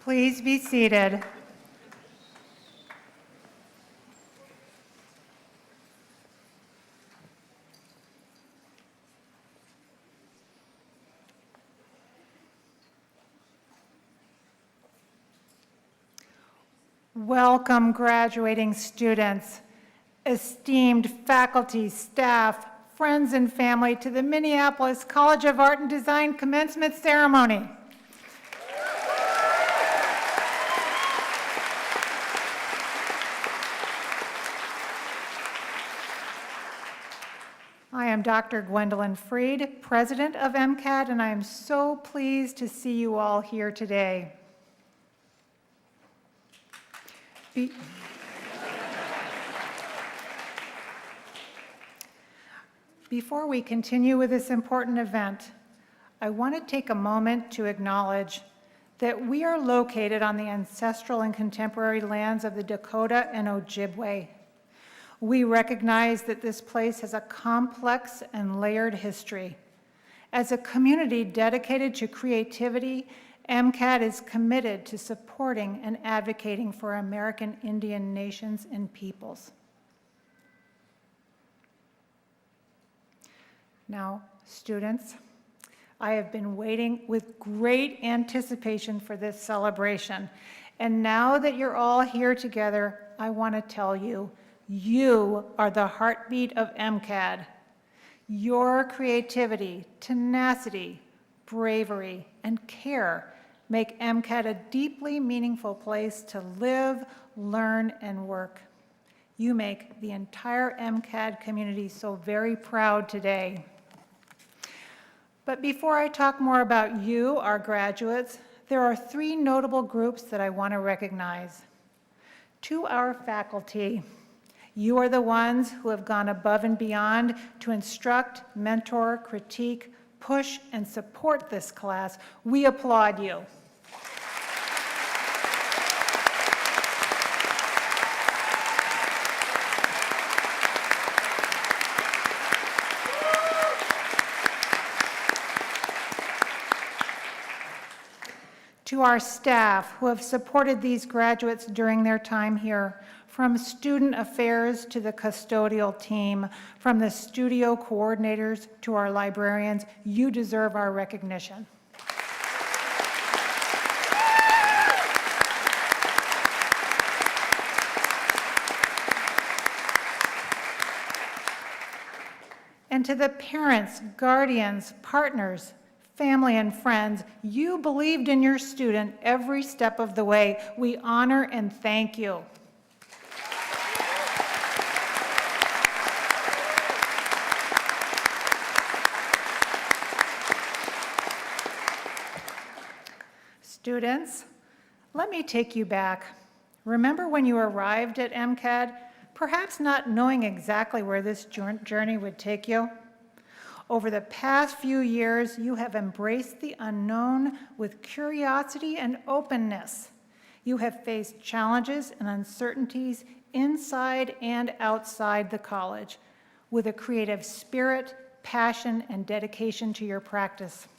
Please be seated. Welcome, graduating students, esteemed faculty, staff, friends, and family to the Minneapolis College of Art and Design commencement ceremony. I am Dr. Gwendolyn Freed, President of MCAD, and I am so pleased to see you all here today. Before we continue with this important event, I want to take a moment to acknowledge that we are located on the ancestral and contemporary lands of the Dakota and Ojibwe. We recognize that this place has a complex and layered history. As a community dedicated to creativity, MCAD is committed to supporting and advocating for American Indian nations and peoples. Now, students, I have been waiting with great anticipation for this celebration. And now that you're all here together, I want to tell you, you are the heartbeat of MCAD. Your creativity, tenacity, bravery, and care make MCAD a deeply meaningful place to live, learn, and work. You make the entire MCAD community so very proud today. But before I talk more about you, our graduates, there are three notable groups that I want to recognize. To our faculty, you are the ones who have gone above and beyond to instruct, mentor, critique, push, and support this class. We applaud you. To our staff who have supported these graduates during their time here, from student affairs to the custodial team, from the studio coordinators to our librarians, you deserve our recognition. And to the parents, guardians, partners, family, and friends, you believed in your student every step of the way. We honor and thank you. Students, let me take you back. Remember when you arrived at MCAD, perhaps not knowing exactly where this journey would take you? Over the past few years, you have embraced the unknown with curiosity and openness. You have faced challenges and uncertainties inside and outside the college with a creative spirit, passion, and dedication to your practice.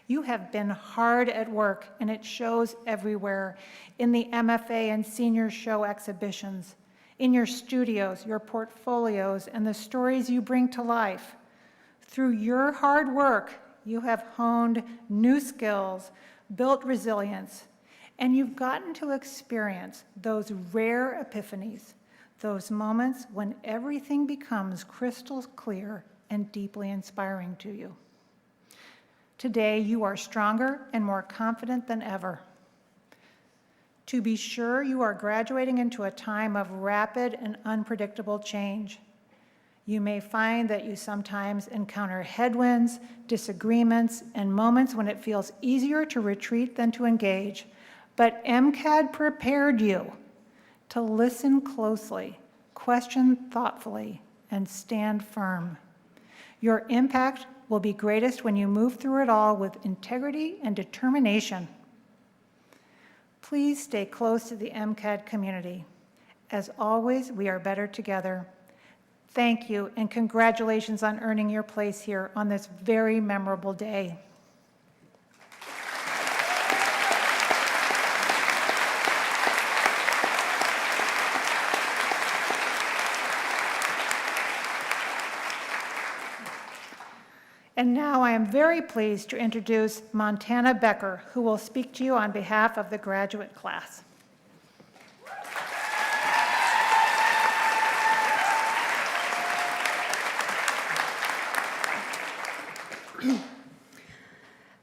You have been hard at work, and it shows everywhere, in the MFA and senior show exhibitions, in your studios, your portfolios, and the stories you bring to life. Through your hard work, you have honed new skills, built resilience, and you've gotten to experience those rare epiphanies, those moments when everything becomes crystal clear and deeply inspiring to you. Today, you are stronger and more confident than ever. To be sure, you are graduating into a time of rapid and unpredictable change. You may find that you sometimes encounter headwinds, disagreements, and moments when it feels easier to retreat than to engage. But MCAD prepared you to listen closely, question thoughtfully, and stand firm. Your impact will be greatest when you move through it all with integrity and determination. Please stay close to the MCAD community. As always, we are better together. Thank you, and congratulations on earning your place here on this very memorable day. And now I am very pleased to introduce Montana Becker, who will speak to you on behalf of the graduate class.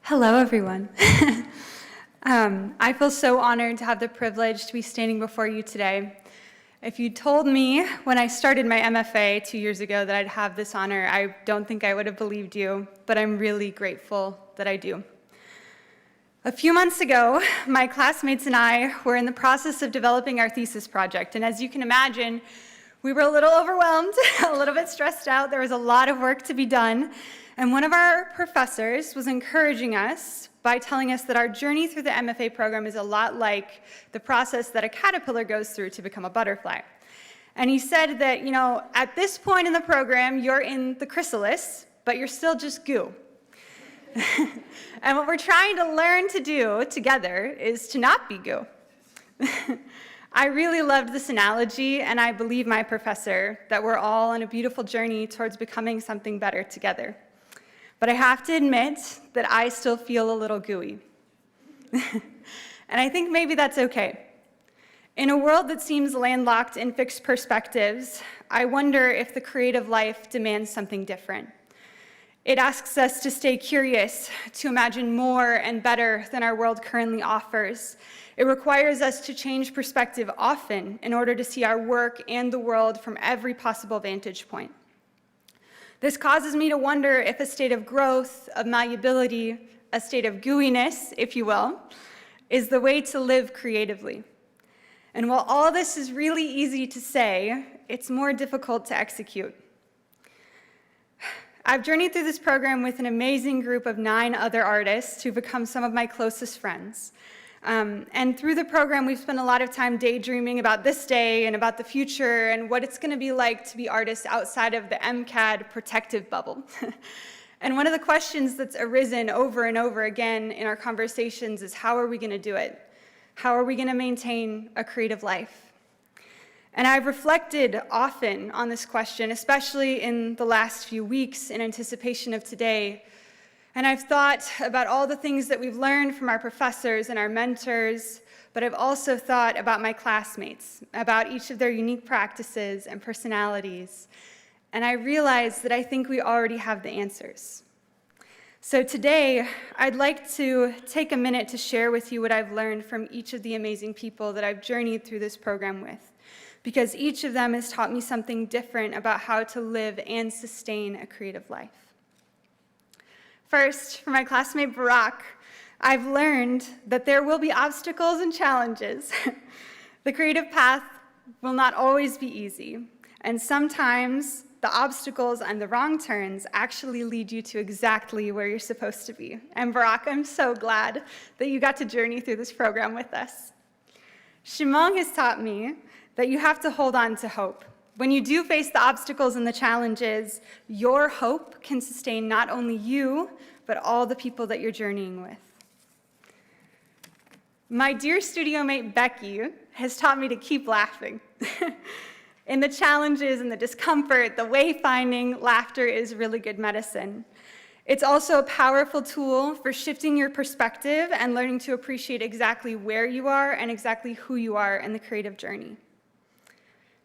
Hello, everyone. I feel so honored to have the privilege to be standing before you today. If you told me when I started my MFA 2 years ago that I'd have this honor, I don't think I would have believed you, but I'm really grateful that I do. A few months ago, my classmates and I were in the process of developing our thesis project, and as you can imagine, we were a little overwhelmed, a little bit stressed out. There was a lot of work to be done, and one of our professors was encouraging us by telling us that our journey through the MFA program is a lot like the process that a caterpillar goes through to become a butterfly. And he said that, at this point in the program, you're in the chrysalis, but you're still just goo. And what we're trying to learn to do together is to not be goo. I really loved this analogy, and I believe my professor that we're all on a beautiful journey towards becoming something better together. But I have to admit that I still feel a little gooey. And I think maybe that's okay. In a world that seems landlocked in fixed perspectives, I wonder if the creative life demands something different. It asks us to stay curious, to imagine more and better than our world currently offers. It requires us to change perspective often in order to see our work and the world from every possible vantage point. This causes me to wonder if a state of growth, of malleability, a state of gooiness, if you will, is the way to live creatively. And while all this is really easy to say, it's more difficult to execute. I've journeyed through this program with an amazing group of 9 other artists who've become some of my closest friends. And through the program, we've spent a lot of time daydreaming about this day and about the future and what it's going to be like to be artists outside of the MCAD protective bubble. And one of the questions that's arisen over and over again in our conversations is, how are we going to do it? How are we going to maintain a creative life? And I've reflected often on this question, especially in the last few weeks in anticipation of today. And I've thought about all the things that we've learned from our professors and our mentors, but I've also thought about my classmates, about each of their unique practices and personalities. And I realized that I think we already have the answers. So today, I'd like to take a minute to share with you what I've learned from each of the amazing people that I've journeyed through this program with, because each of them has taught me something different about how to live and sustain a creative life. First, for my classmate Barack, I've learned that there will be obstacles and challenges. The creative path will not always be easy, and sometimes the obstacles and the wrong turns actually lead you to exactly where you're supposed to be. And Barack, I'm so glad that you got to journey through this program with us. Shimong has taught me that you have to hold on to hope. When you do face the obstacles and the challenges, your hope can sustain not only you, but all the people that you're journeying with. My dear studio mate Becky has taught me to keep laughing. In the challenges and the discomfort, the wayfinding, laughter is really good medicine. It's also a powerful tool for shifting your perspective and learning to appreciate exactly where you are and exactly who you are in the creative journey.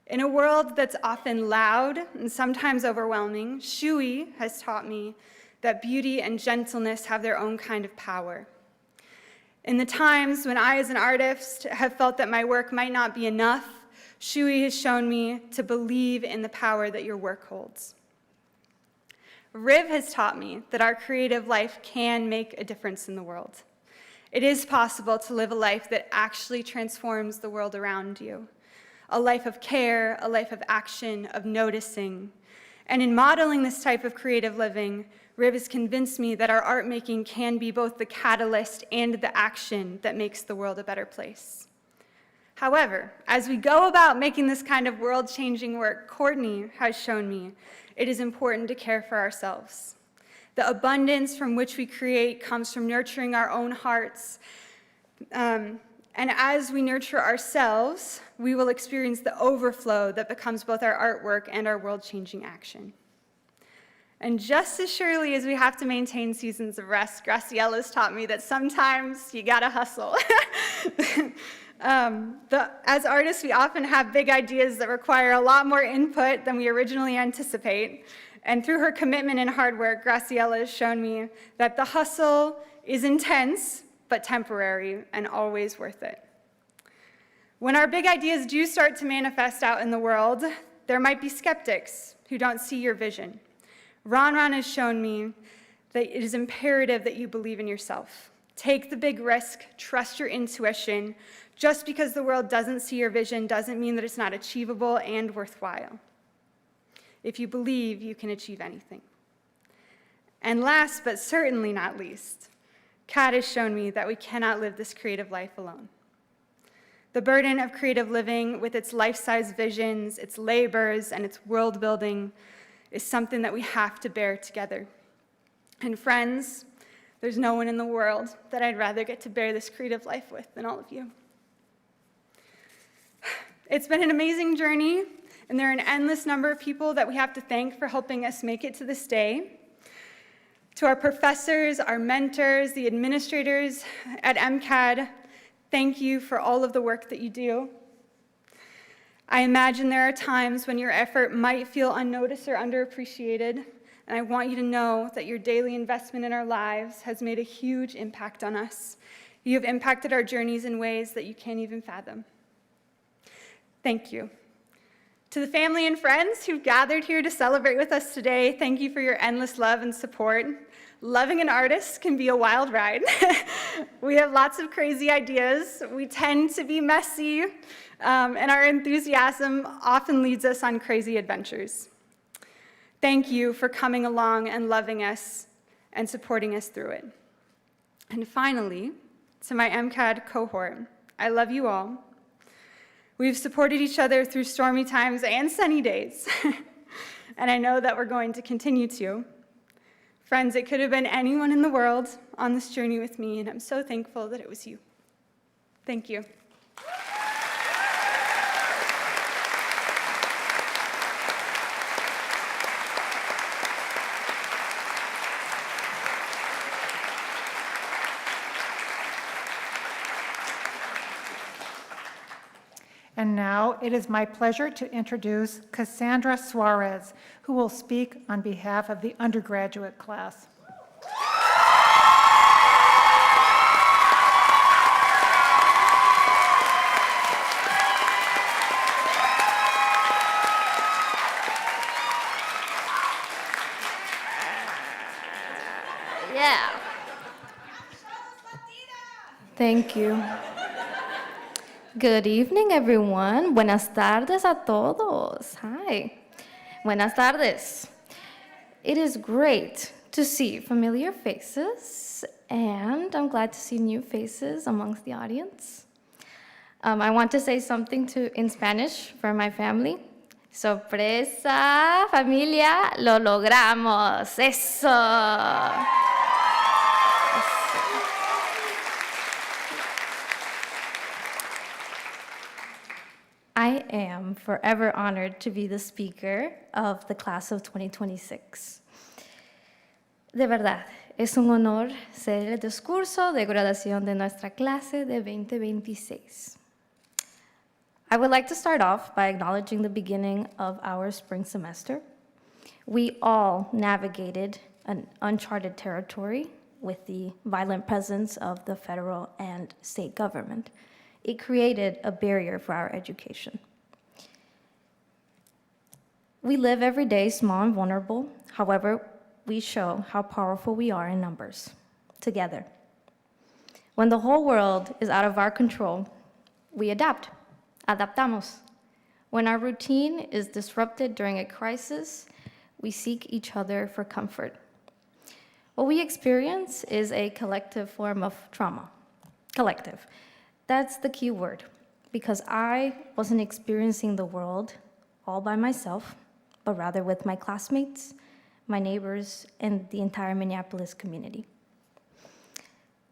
In a world that's often loud and sometimes overwhelming, Shui has taught me that beauty and gentleness have their own kind of power. In the times when I, as an artist, have felt that my work might not be enough, Shui has shown me to believe in the power that your work holds. Riv has taught me that our creative life can make a difference in the world. It is possible to live a life that actually transforms the world around you. A life of care, a life of action, of noticing. And in modeling this type of creative living, Riv has convinced me that our art making can be both the catalyst and the action that makes the world a better place. However, as we go about making this kind of world-changing work, Courtney has shown me it is important to care for ourselves. The abundance from which we create comes from nurturing our own hearts. And as we nurture ourselves, we will experience the overflow that becomes both our artwork and our world-changing action. And just as surely as we have to maintain seasons of rest, Graciella's taught me that sometimes you gotta hustle. As artists, we often have big ideas that require a lot more input than we originally anticipate. And through her commitment and hard work, Graciella has shown me that the hustle is intense, but temporary and always worth it. When our big ideas do start to manifest out in the world, there might be skeptics who don't see your vision. Ron has shown me that it is imperative that you believe in yourself. Take the big risk, trust your intuition. Just because the world doesn't see your vision doesn't mean that it's not achievable and worthwhile. If you believe, you can achieve anything. And last, but certainly not least, CAD has shown me that we cannot live this creative life alone. The burden of creative living with its life-size visions, its labors, and its world building is something that we have to bear together. And friends, there's no one in the world that I'd rather get to bear this creative life with than all of you. It's been an amazing journey, and there are an endless number of people that we have to thank for helping us make it to this day. To our professors, our mentors, the administrators at MCAD, thank you for all of the work that you do. I imagine there are times when your effort might feel unnoticed or underappreciated, and I want you to know that your daily investment in our lives has made a huge impact on us. You have impacted our journeys in ways that you can't even fathom. Thank you. To the family and friends who've gathered here to celebrate with us today, thank you for your endless love and support. Loving an artist can be a wild ride. We have lots of crazy ideas. We tend to be messy, and our enthusiasm often leads us on crazy adventures. Thank you for coming along and loving us and supporting us through it. And finally, to my MCAD cohort, I love you all. We've supported each other through stormy times and sunny days, and I know that we're going to continue to. Friends, it could have been anyone in the world on this journey with me, and I'm so thankful that it was you. Thank you. And now it is my pleasure to introduce Cassandra Suarez, who will speak on behalf of the undergraduate class. Yeah. Thank you. Good evening, everyone. Buenas tardes a todos. Hi. Buenas tardes. It is great to see familiar faces, and I'm glad to see new faces amongst the audience. I want to say something in Spanish for my family. Sorpresa, familia, lo logramos. Eso. I am forever honored to be the speaker of the class of 2026. De verdad, es un honor ser el discurso de graduación de nuestra clase de 2026. I would like to start off by acknowledging the beginning of our spring semester. We all navigated an uncharted territory with the violent presence of the federal and state government. It created a barrier for our education. We live every day small and vulnerable. However, we show how powerful we are in numbers, together. When the whole world is out of our control, we adapt, adaptamos. When our routine is disrupted during a crisis, we seek each other for comfort. What we experience is a collective form of trauma. Collective. That's the key word, because I wasn't experiencing the world all by myself, but rather with my classmates, my neighbors, and the entire Minneapolis community.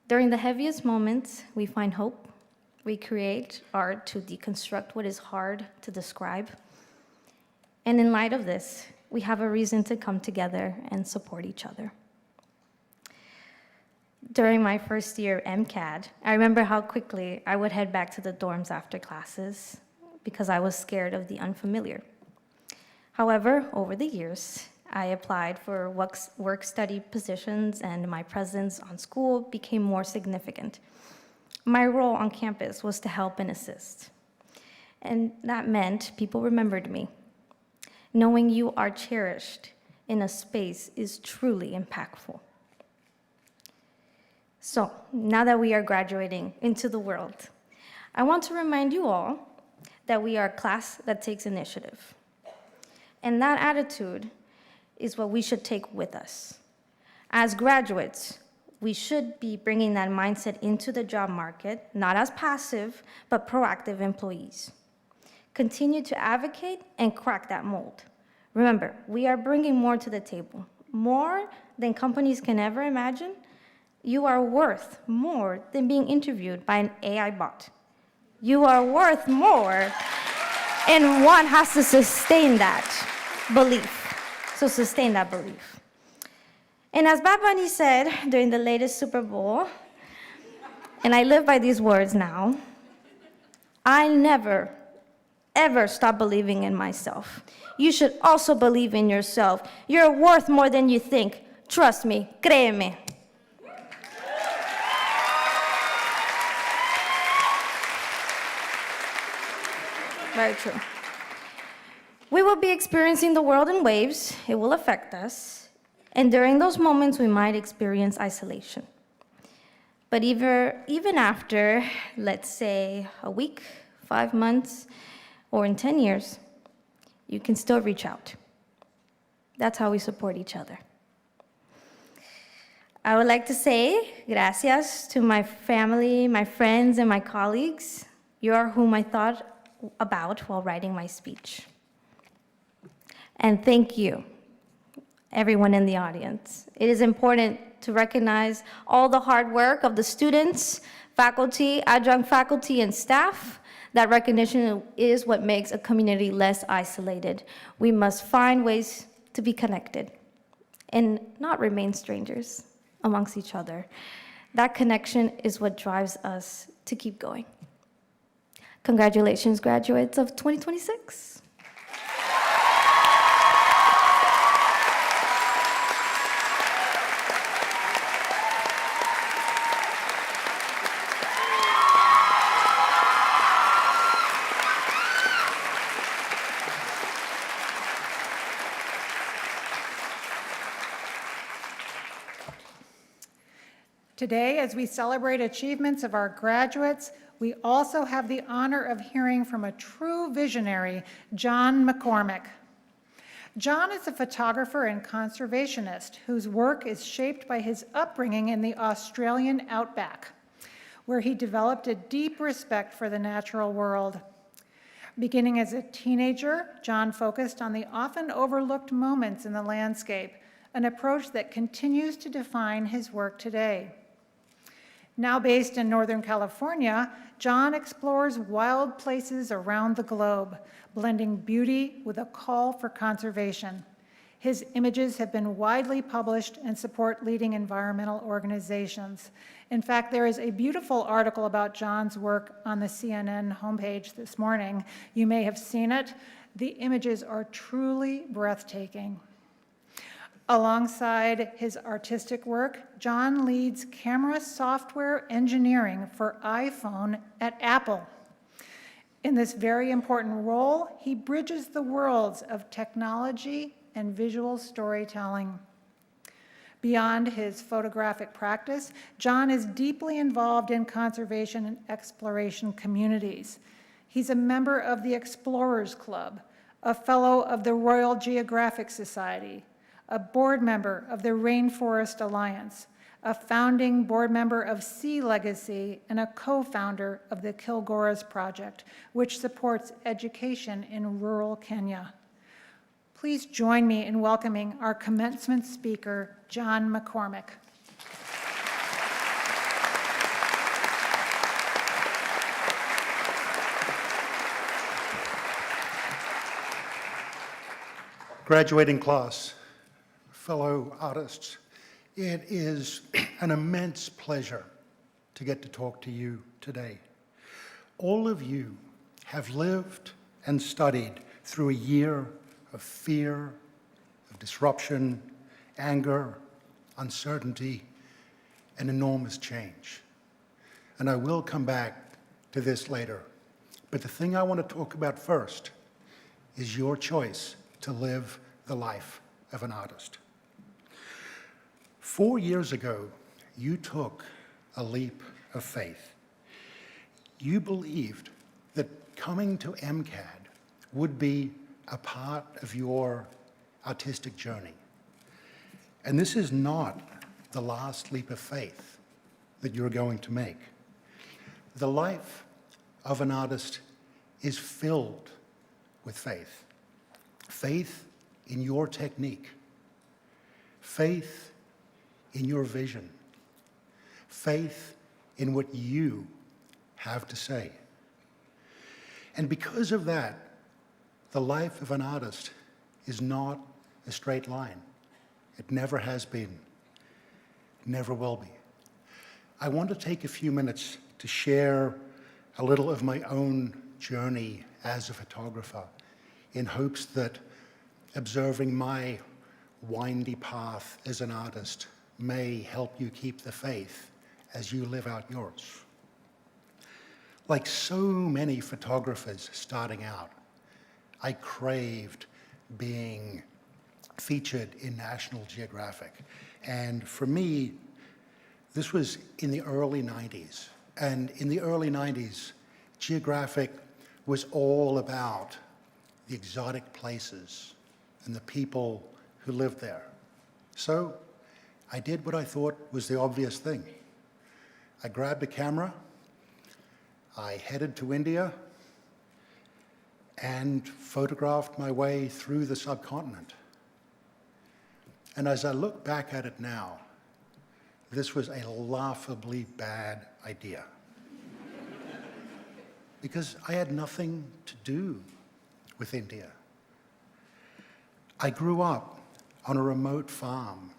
During the heaviest moments, we find hope. We create art to deconstruct what is hard to describe. And in light of this, we have a reason to come together and support each other. During my first year at MCAD, I remember how quickly I would head back to the dorms after classes because I was scared of the unfamiliar. However, over the years, I applied for work-study positions and my presence on school became more significant. My role on campus was to help and assist. And that meant people remembered me. Knowing you are cherished in a space is truly impactful. So, now that we are graduating into the world, I want to remind you all that we are a class that takes initiative. And that attitude is what we should take with us. As graduates, we should be bringing that mindset into the job market, not as passive, but proactive employees. Continue to advocate and crack that mold. Remember, we are bringing more to the table, more than companies can ever imagine. You are worth more than being interviewed by an AI bot. You are worth more, and one has to sustain that belief. So sustain that belief. And as Bad Bunny said during the latest Super Bowl, and I live by these words now, I never, ever stop believing in myself. You should also believe in yourself. You're worth more than you think. Trust me, créeme. Very true. We will be experiencing the world in waves. It will affect us. And during those moments, we might experience isolation. But even after, let's say, a week, 5 months, or in 10 years, you can still reach out. That's how we support each other. I would like to say gracias to my family, my friends, and my colleagues. You are whom I thought about while writing my speech. And thank you, everyone in the audience. It is important to recognize all the hard work of the students, faculty, adjunct faculty, and staff. That recognition is what makes a community less isolated. We must find ways to be connected and not remain strangers amongst each other. That connection is what drives us to keep going. Congratulations, graduates of 2026. Today, as we celebrate achievements of our graduates, we also have the honor of hearing from a true visionary, John McCormick. John is a photographer and conservationist whose work is shaped by his upbringing in the Australian outback, where he developed a deep respect for the natural world. Beginning as a teenager, John focused on the often overlooked moments in the landscape, an approach that continues to define his work today. Now based in Northern California, John explores wild places around the globe, blending beauty with a call for conservation. His images have been widely published and support leading environmental organizations. In fact, there is a beautiful article about John's work on the CNN homepage this morning. You may have seen it. The images are truly breathtaking. Alongside his artistic work, John leads camera software engineering for iPhone at Apple. In this very important role, he bridges the worlds of technology and visual storytelling. Beyond his photographic practice, John is deeply involved in conservation and exploration communities. He's a member of the Explorers Club, a fellow of the Royal Geographic Society, a board member of the Rainforest Alliance, a founding board member of Sea Legacy, and a co-founder of the Kilgoras Project, which supports education in rural Kenya. Please join me in welcoming our commencement speaker, John McCormick. Graduating class, fellow artists, it is an immense pleasure to get to talk to you today. All of you have lived and studied through a year of fear, of disruption, anger, uncertainty, and enormous change. And I will come back to this later. But the thing I want to talk about first is your choice to live the life of an artist. 4 years ago, you took a leap of faith. You believed that coming to MCAD would be a part of your artistic journey. And this is not the last leap of faith that you're going to make. The life of an artist is filled with faith. Faith in your technique, faith in your vision, faith in what you have to say. And because of that, the life of an artist is not a straight line. It never has been, never will be. I want to take a few minutes to share a little of my own journey as a photographer in hopes that observing my windy path as an artist may help you keep the faith as you live out yours. Like so many photographers starting out, I craved being featured in National Geographic. And for me, this was in the early 90s. And in the early 90s, Geographic was all about the exotic places and the people who lived there. So I did what I thought was the obvious thing. I grabbed a camera, I headed to India, and photographed my way through the subcontinent. And as I look back at it now, this was a laughably bad idea. Because I had nothing to do with India. I grew up on a remote farm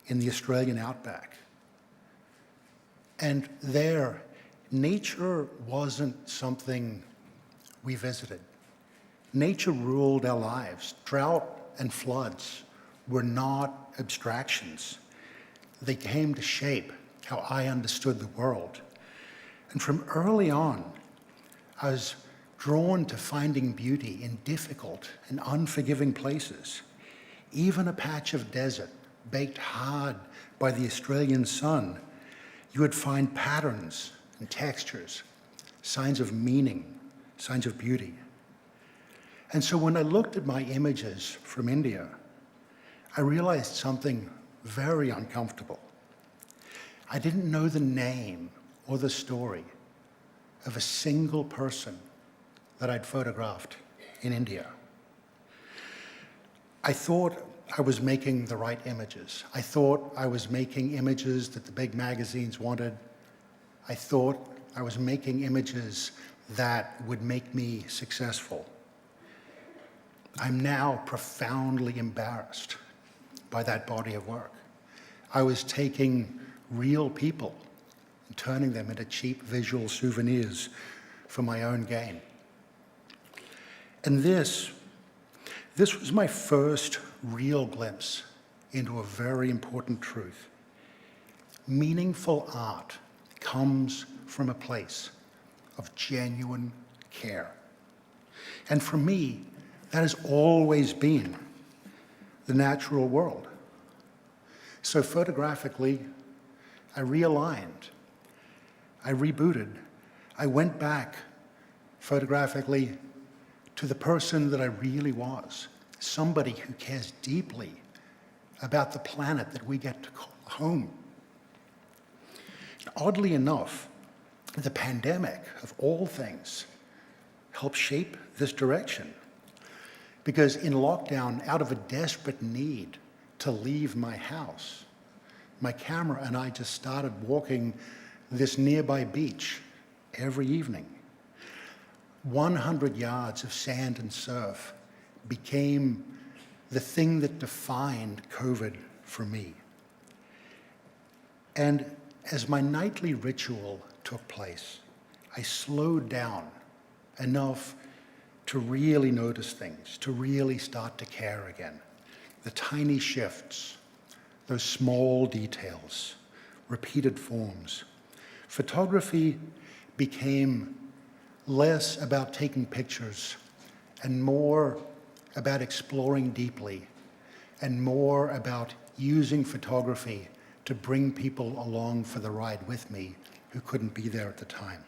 in the Australian outback. And there, nature wasn't something we visited. Nature ruled our lives. Drought and floods were not abstractions. They came to shape how I understood the world. And from early on, I was drawn to finding beauty in difficult and unforgiving places. Even a patch of desert baked hard by the Australian sun, you would find patterns and textures, signs of meaning, signs of beauty. And so when I looked at my images from India, I realized something very uncomfortable. I didn't know the name or the story of a single person that I'd photographed in India. I thought I was making the right images. I thought I was making images that the big magazines wanted. I thought I was making images that would make me successful. I'm now profoundly embarrassed by that body of work. I was taking real people and turning them into cheap visual souvenirs for my own gain. And this was my first real glimpse into a very important truth. Meaningful art comes from a place of genuine care. And for me, that has always been the natural world. So photographically, I realigned, I rebooted, I went back photographically to the person that I really was, somebody who cares deeply about the planet that we get to call home. And oddly enough, the pandemic, of all things, helped shape this direction. Because in lockdown, out of a desperate need to leave my house, my camera and I just started walking this nearby beach every evening. 100 yards of sand and surf became the thing that defined COVID for me. And as my nightly ritual took place, I slowed down enough to really notice things, to really start to care again. The tiny shifts, those small details, repeated forms. Photography became less about taking pictures and more about exploring deeply and more about using photography to bring people along for the ride with me who couldn't be there at the time.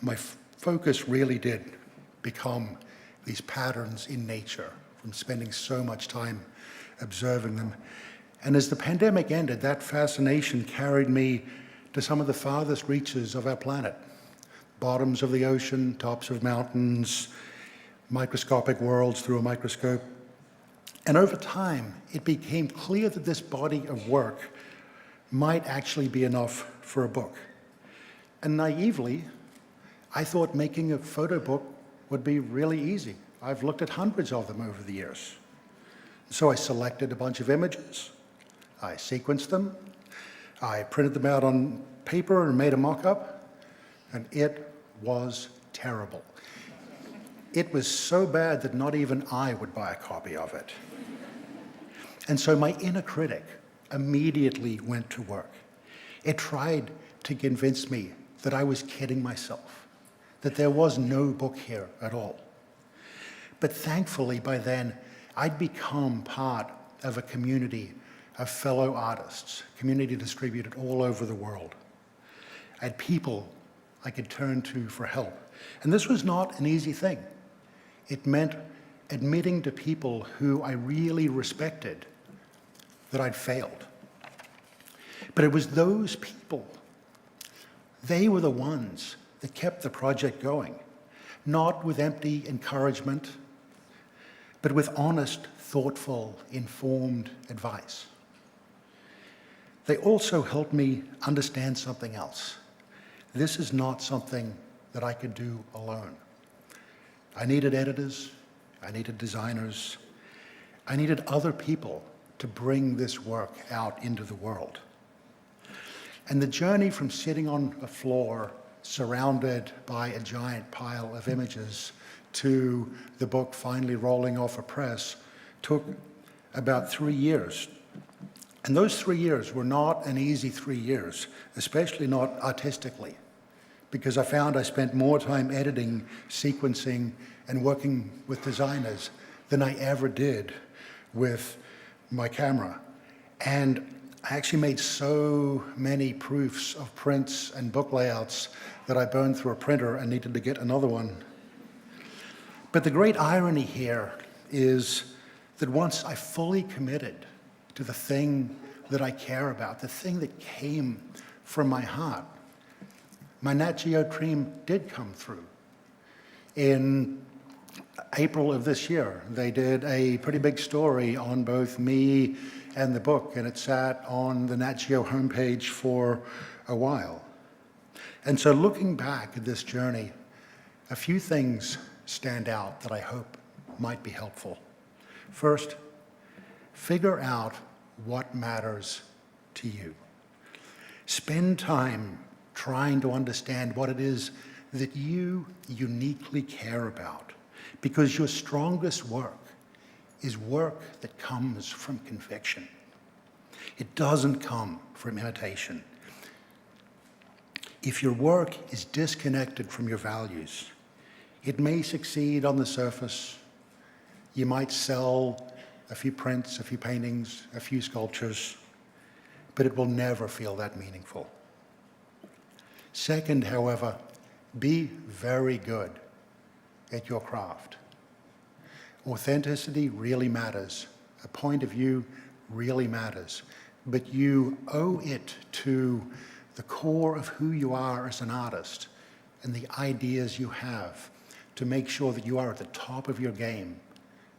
My focus really did become these patterns in nature from spending so much time observing them. And as the pandemic ended, that fascination carried me to some of the farthest reaches of our planet. Bottoms of the ocean, tops of mountains, microscopic worlds through a microscope. And over time, it became clear that this body of work might actually be enough for a book. And naively, I thought making a photo book would be really easy. I've looked at hundreds of them over the years. So I selected a bunch of images, I sequenced them, I printed them out on paper and made a mock-up, and it was terrible. It was so bad that not even I would buy a copy of it. And so my inner critic immediately went to work. It tried to convince me that I was kidding myself, that there was no book here at all. But thankfully, by then, I'd become part of a community of fellow artists, community distributed all over the world. I had people I could turn to for help. And this was not an easy thing. It meant admitting to people who I really respected that I'd failed. But it was those people, they were the ones that kept the project going, not with empty encouragement, but with honest, thoughtful, informed advice. They also helped me understand something else. This is not something that I could do alone. I needed editors, I needed designers, I needed other people to bring this work out into the world. And the journey from sitting on a floor surrounded by a giant pile of images to the book finally rolling off a press took about 3 years. And those 3 years were not an easy 3 years, especially not artistically, because I found I spent more time editing, sequencing, and working with designers than I ever did with my camera. And I actually made so many proofs of prints and book layouts that I burned through a printer and needed to get another one. But the great irony here is that once I fully committed to the thing that I care about, the thing that came from my heart, my Nat Geo dream did come through. In April of this year, they did a pretty big story on both me and the book, and it sat on the Nat Geo homepage for a while. And so looking back at this journey, a few things stand out that I hope might be helpful. First, figure out what matters to you. Spend time trying to understand what it is that you uniquely care about, because your strongest work is work that comes from conviction. It doesn't come from imitation. If your work is disconnected from your values, it may succeed on the surface. You might sell a few prints, a few paintings, a few sculptures, but it will never feel that meaningful. Second, however, be very good at your craft. Authenticity really matters. A point of view really matters. But you owe it to the core of who you are as an artist and the ideas you have to make sure that you are at the top of your game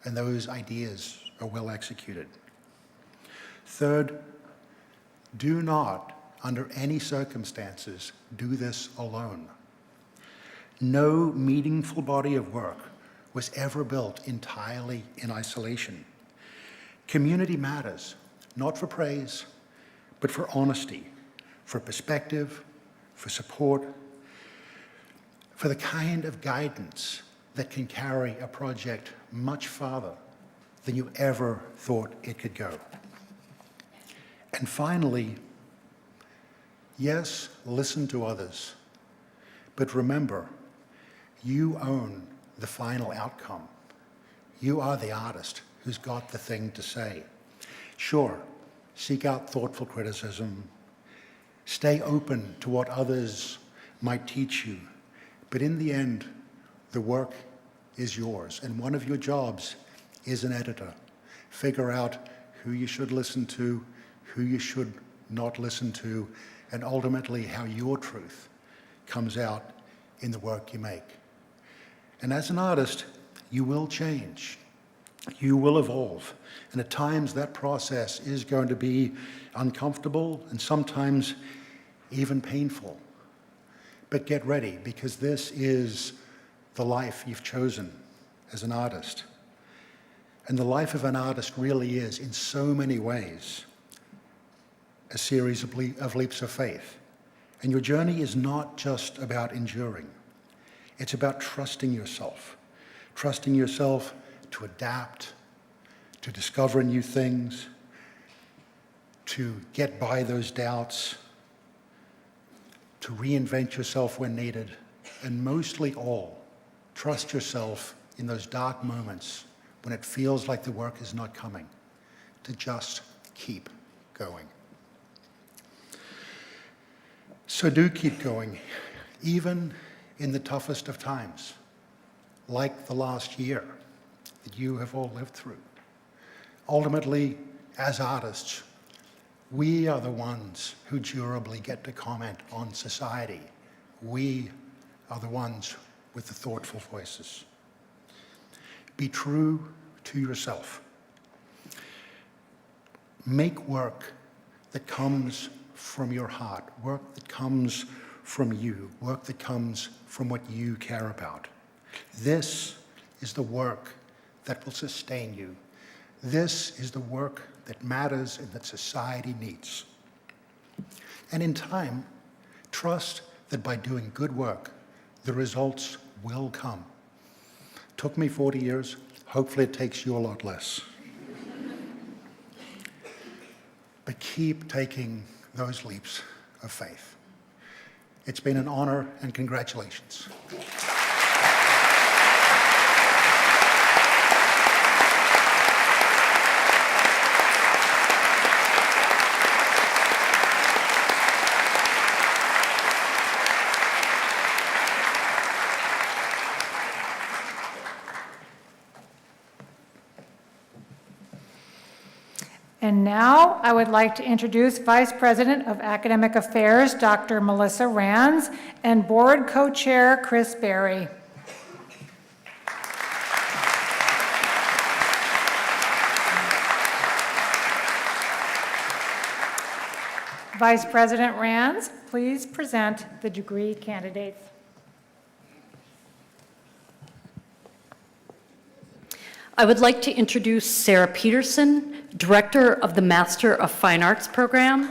and those ideas are well executed. Third, do not, under any circumstances, do this alone. No meaningful body of work was ever built entirely in isolation. Community matters, not for praise, but for honesty, for perspective, for support, for the kind of guidance that can carry a project much farther than you ever thought it could go. And finally, yes, listen to others, but remember, you own the final outcome. You are the artist who's got the thing to say. Sure, seek out thoughtful criticism, stay open to what others might teach you, but in the end, the work is yours, and one of your jobs is an editor. Figure out who you should listen to, who you should not listen to, and ultimately how your truth comes out in the work you make. And as an artist, you will change. You will evolve. And at times that process is going to be uncomfortable and sometimes even painful. But get ready, because this is the life you've chosen as an artist. And the life of an artist really is, in so many ways, a series of leaps of faith. And your journey is not just about enduring. It's about trusting yourself to adapt, to discover new things, to get by those doubts, to reinvent yourself when needed, and mostly all, trust yourself in those dark moments when it feels like the work is not coming, to just keep going. So do keep going, even in the toughest of times, like the last year that you have all lived through. Ultimately, as artists, we are the ones who durably get to comment on society. We are the ones with the thoughtful voices. Be true to yourself. Make work that comes from your heart, work that comes from you, work that comes from what you care about. This is the work that will sustain you. This is the work that matters and that society needs. And in time, trust that by doing good work, the results will come. Took me 40 years. Hopefully it takes you a lot less. But keep taking those leaps of faith. It's been an honor, and congratulations. And now I would like to introduce Vice President of Academic Affairs, Dr. Melissa Rands, and Board Co-Chair, Chris Berry. Vice President Rands, please present the degree candidates. I would like to introduce Sarah Peterson, Director of the Master of Fine Arts program,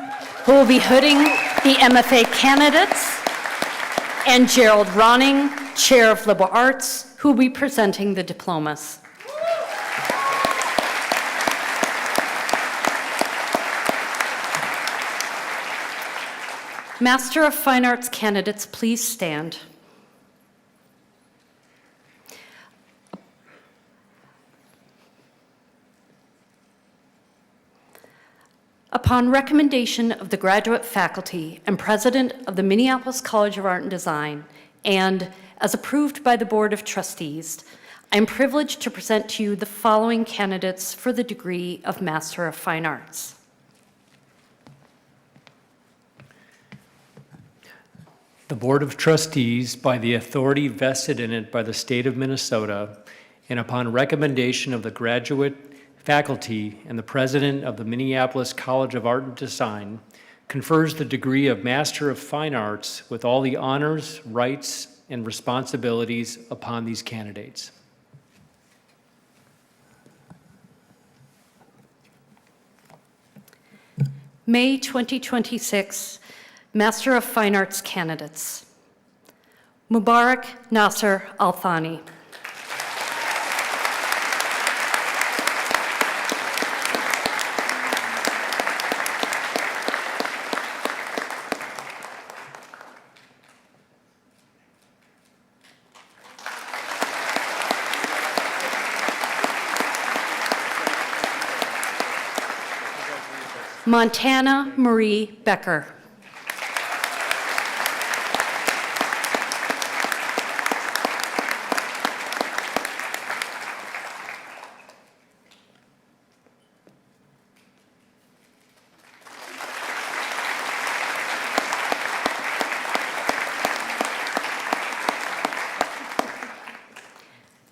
who will be hooding the MFA candidates, and Gerald Ronning, Chair of Liberal Arts, who will be presenting the diplomas. Master of Fine Arts candidates, please stand. Upon recommendation of the graduate faculty and president of the Minneapolis College of Art and Design, and as approved by the Board of Trustees, I am privileged to present to you the following candidates for the degree of Master of Fine Arts. The Board of Trustees, by the authority vested in it by the state of Minnesota, and upon recommendation of the graduate faculty and the president of the Minneapolis College of Art and Design, confers the degree of Master of Fine Arts with all the honors, rights, and responsibilities upon these candidates. May 2026 Master of Fine Arts candidates. Mubarak Nasser Al-Thani. Montana Marie Becker.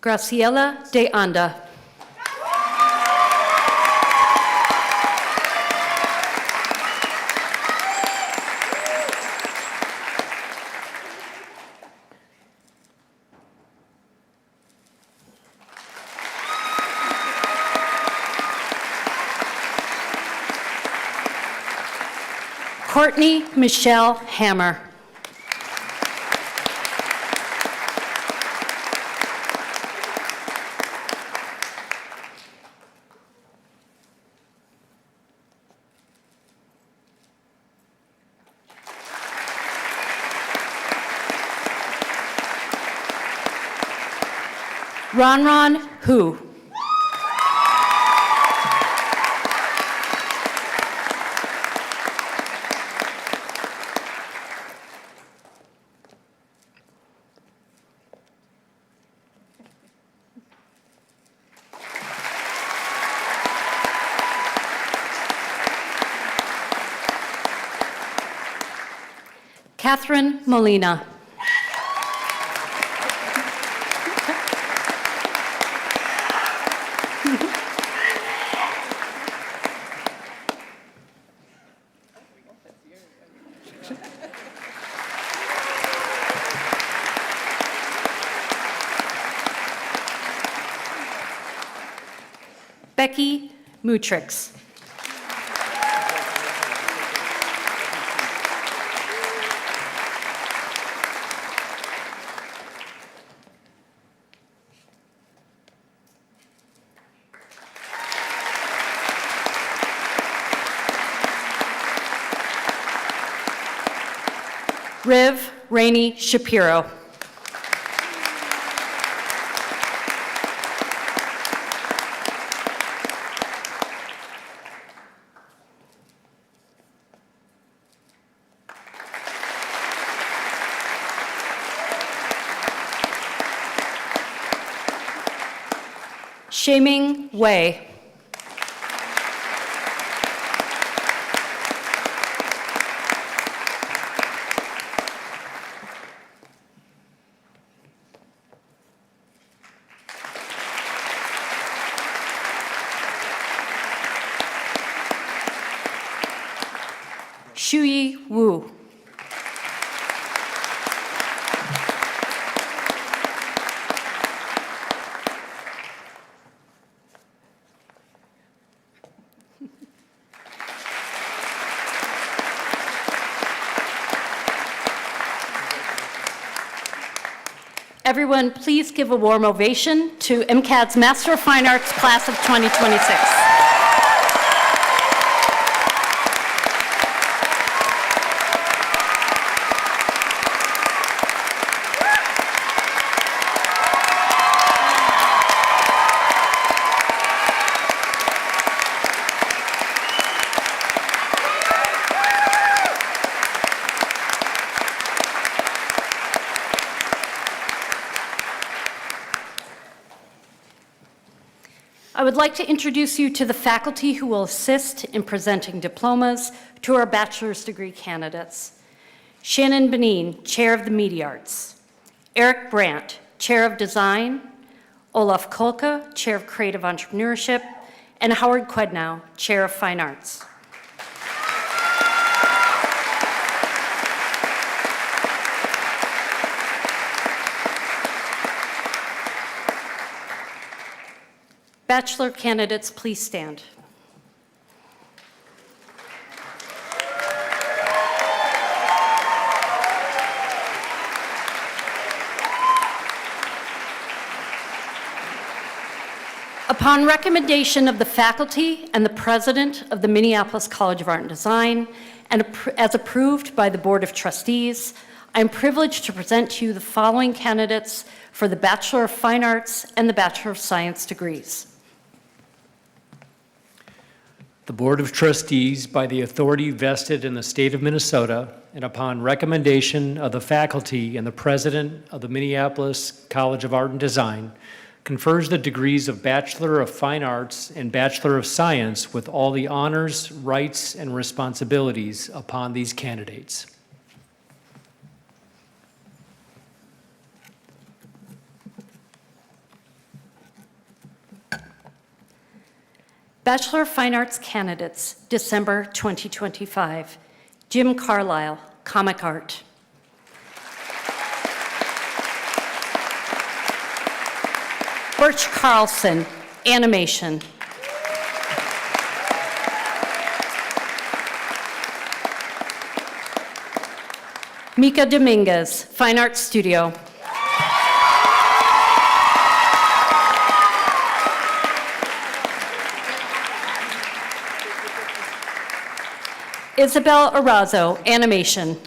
Graciela de Anda. Courtney Michelle Hammer. Ron Hu. Catherine Molina. Becky Mutrix. Riv Rainey Shapiro. Shaming Wei. Shuyi Wu. Everyone, please give a warm ovation to MCAD's Master of Fine Arts class of 2026. I would like to introduce you to the faculty who will assist in presenting diplomas to our bachelor's degree candidates. Shannon Benin, Chair of the Media Arts. Eric Brandt, Chair of Design. Olaf Kolke, Chair of Creative Entrepreneurship. And Howard Quednow, Chair of Fine Arts. Bachelor candidates, please stand. Upon recommendation of the faculty and the president of the Minneapolis College of Art and Design, and as approved by the Board of Trustees, I am privileged to present to you the following candidates for the Bachelor of Fine Arts and the Bachelor of Science degrees. The Board of Trustees, by the authority vested in the state of Minnesota, and upon recommendation of the faculty and the president of the Minneapolis College of Art and Design, confers the degrees of Bachelor of Fine Arts and Bachelor of Science with all the honors, rights, and responsibilities upon these candidates. Bachelor of Fine Arts candidates, December 2025. Jim Carlisle, Comic Art. Birch Carlson, Animation. Mika Dominguez, Fine Arts Studio. Isabel Arazo, Animation.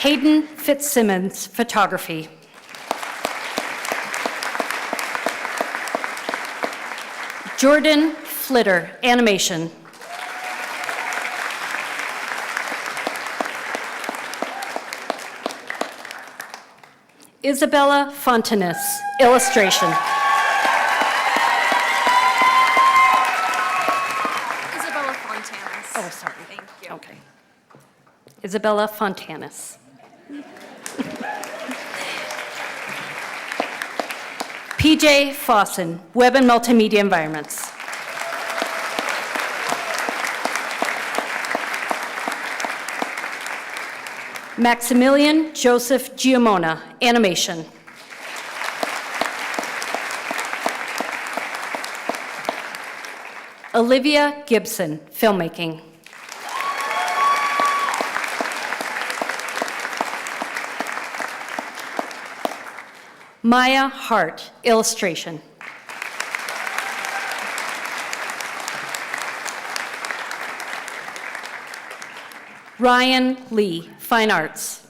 Hayden Fitzsimmons, Photography. Jordan Flitter, Animation. Isabella Fontanes, Illustration. Isabella Fontanes. Oh, sorry. Thank you. Okay. Isabella Fontanes. PJ Fossen, Web and Multimedia Environments. Maximilian Joseph Giamona, Animation. Olivia Gibson, Filmmaking. Maya Hart, Illustration. Ryan Lee, Fine Arts.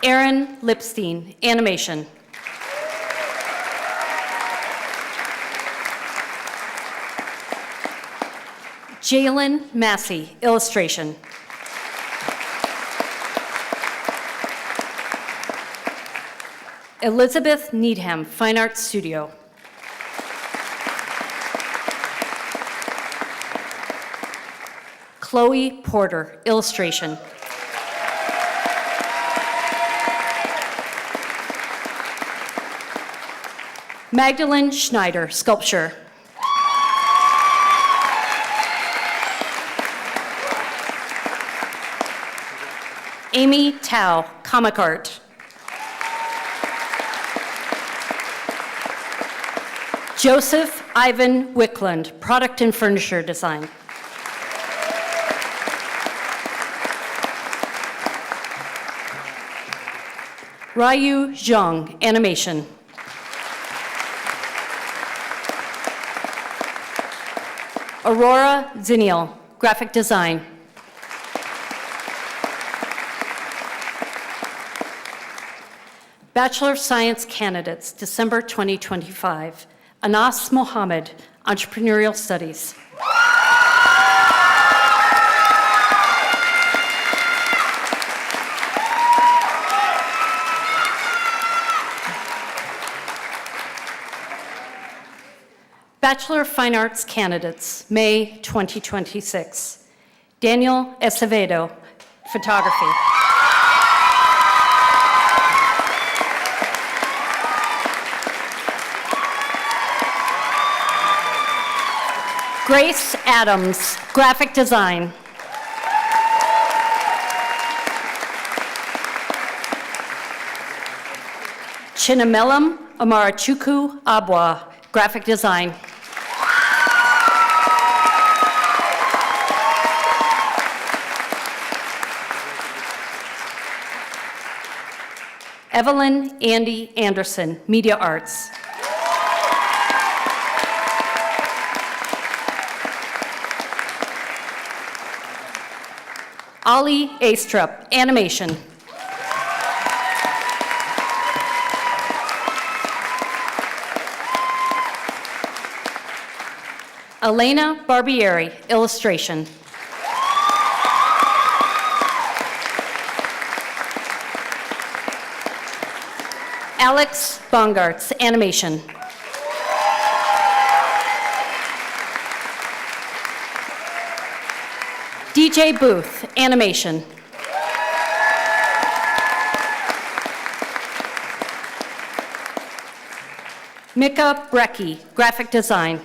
Aaron Lipstein, Animation. Jalen Massey, Illustration. Elizabeth Needham, Fine Arts Studio. Chloe Porter, Illustration. Magdalene Schneider, Sculpture. Amy Tao, Comic Art. Joseph Ivan Wickland, Product and Furniture Design. Ryu Zhang, Animation. Aurora Ziniel, Graphic Design. Bachelor of Science candidates, December 2025. Anas Mohammed, Entrepreneurial Studies. Bachelor of Fine Arts candidates, May 2026. Daniel Acevedo, Photography. Grace Adams, Graphic Design. Chinamelam Amarachuku Abwa, Graphic Design. Evelyn Andy Anderson, Media Arts. Ollie Astrup, Animation. Elena Barbieri, Illustration. Alex Bongartz, Animation. DJ Booth, Animation. Mika Brecky, Graphic Design.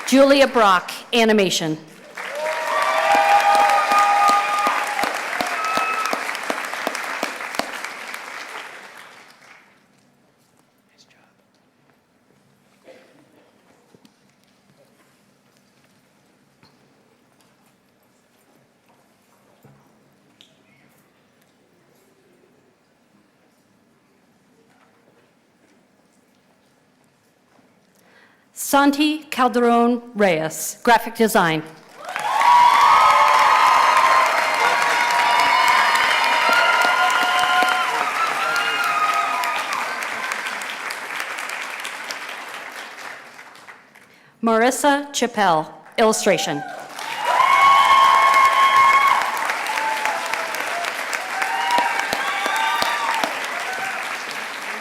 Julia Brock, Animation. Santi Calderon Reyes, Graphic Design. Marissa Chappelle, Illustration.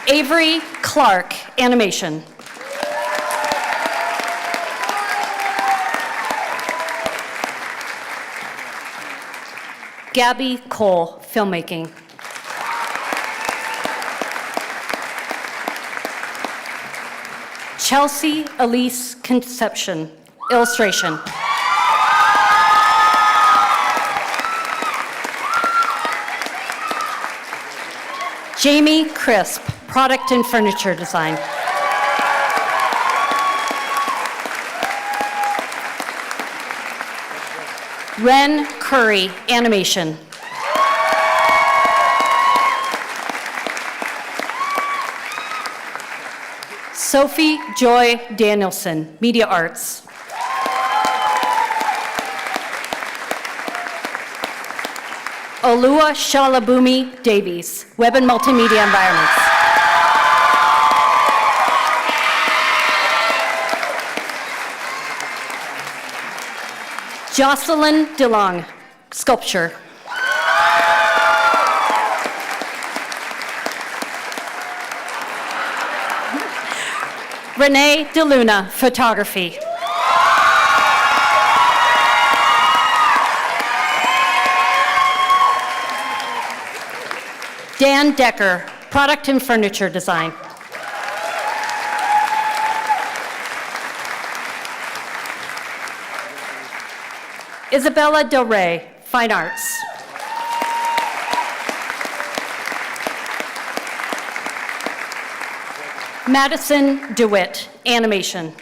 Avery Clark, Animation. Gabby Cole, Filmmaking. Chelsea Elise Conception, Illustration. Jamie Crisp, Product and Furniture Design. Ren Curry, Animation. Sophie Joy Danielson, Media Arts. Olua Shalabumi Davies, Web and Multimedia Environments. Jocelyn DeLong, Sculpture. Renee DeLuna, Photography. Dan Decker, Product and Furniture Design. Isabella Del Rey, Fine Arts. Madison DeWitt, Animation.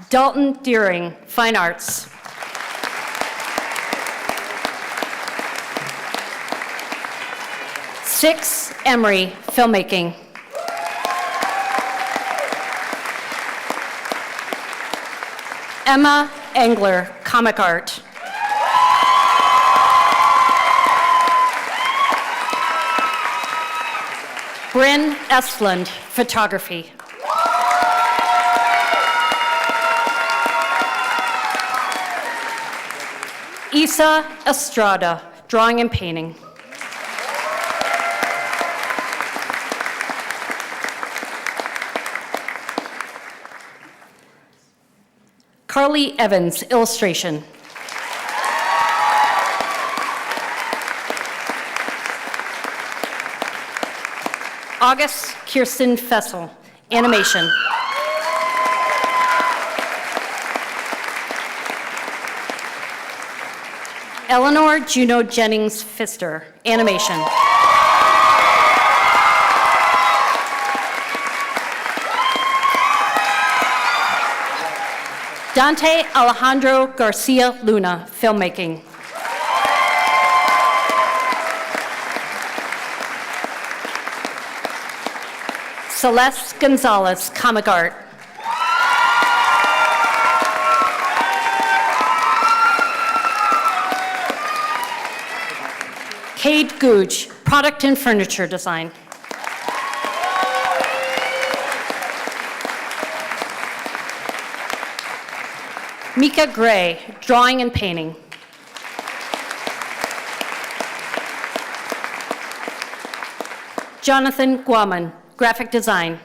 Dalton Deering, Fine Arts. Six Emery, Filmmaking. Emma Engler, Comic Art. Bryn Estlund, Photography. Isa Estrada, Drawing and Painting. Carly Evans, Illustration. August Kirsten Fessel, Animation. Eleanor Juno Jennings Pfister, Animation. Dante Alejandro Garcia Luna, filmmaking. Celeste Gonzalez, comic art. Cade Gooch, product and furniture design. Mika Gray, drawing and painting. Jonathan Guaman, graphic design.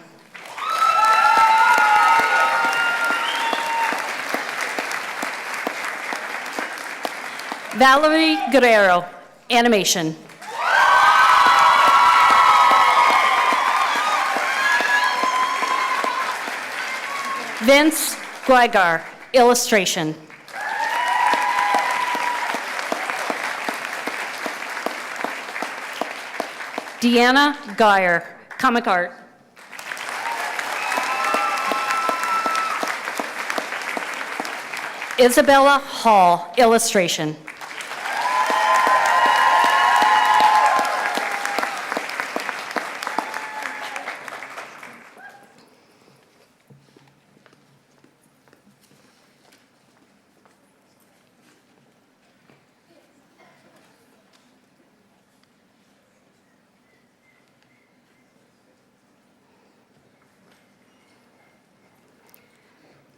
Valerie Guerrero, animation. Vince Guigar, illustration. Deanna Geyer, comic art. Isabella Hall, illustration.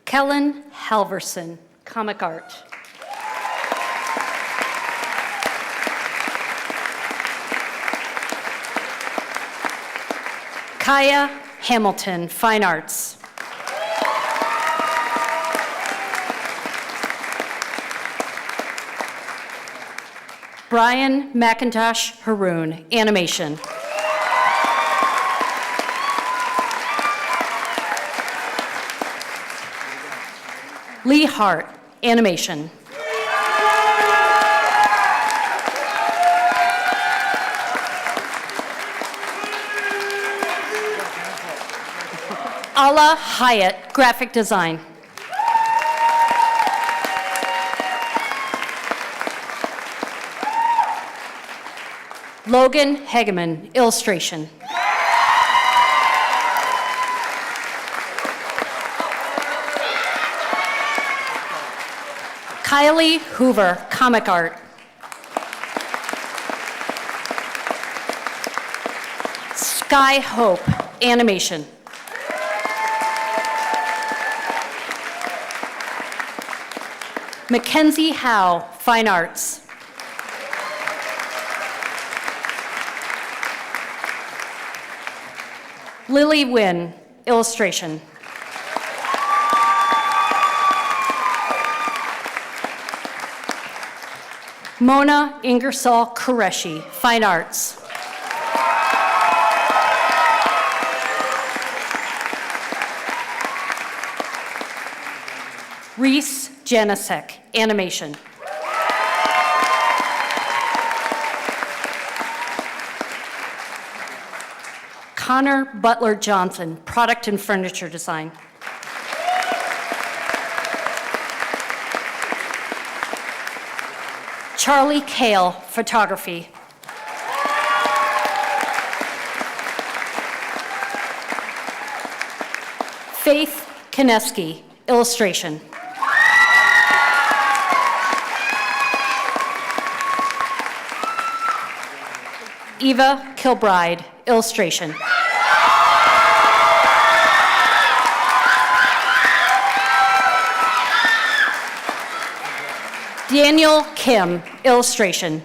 Kellen Halverson, comic art. Kaya Hamilton, fine arts. Brian McIntosh Haroon, animation. Lee Hart, animation. Ala Hyatt, graphic design. Logan Hegeman, illustration. Kylie Hoover, comic art. Sky Hope, animation. Mackenzie Howe, fine arts. Lily Wynn, illustration. Mona Ingersoll Qureshi, fine arts. Reese Janisek, animation. Connor Butler Johnson, product and furniture design. Charlie Kale, photography. Faith Kineski, illustration. Eva Kilbride, illustration. Daniel Kim, illustration.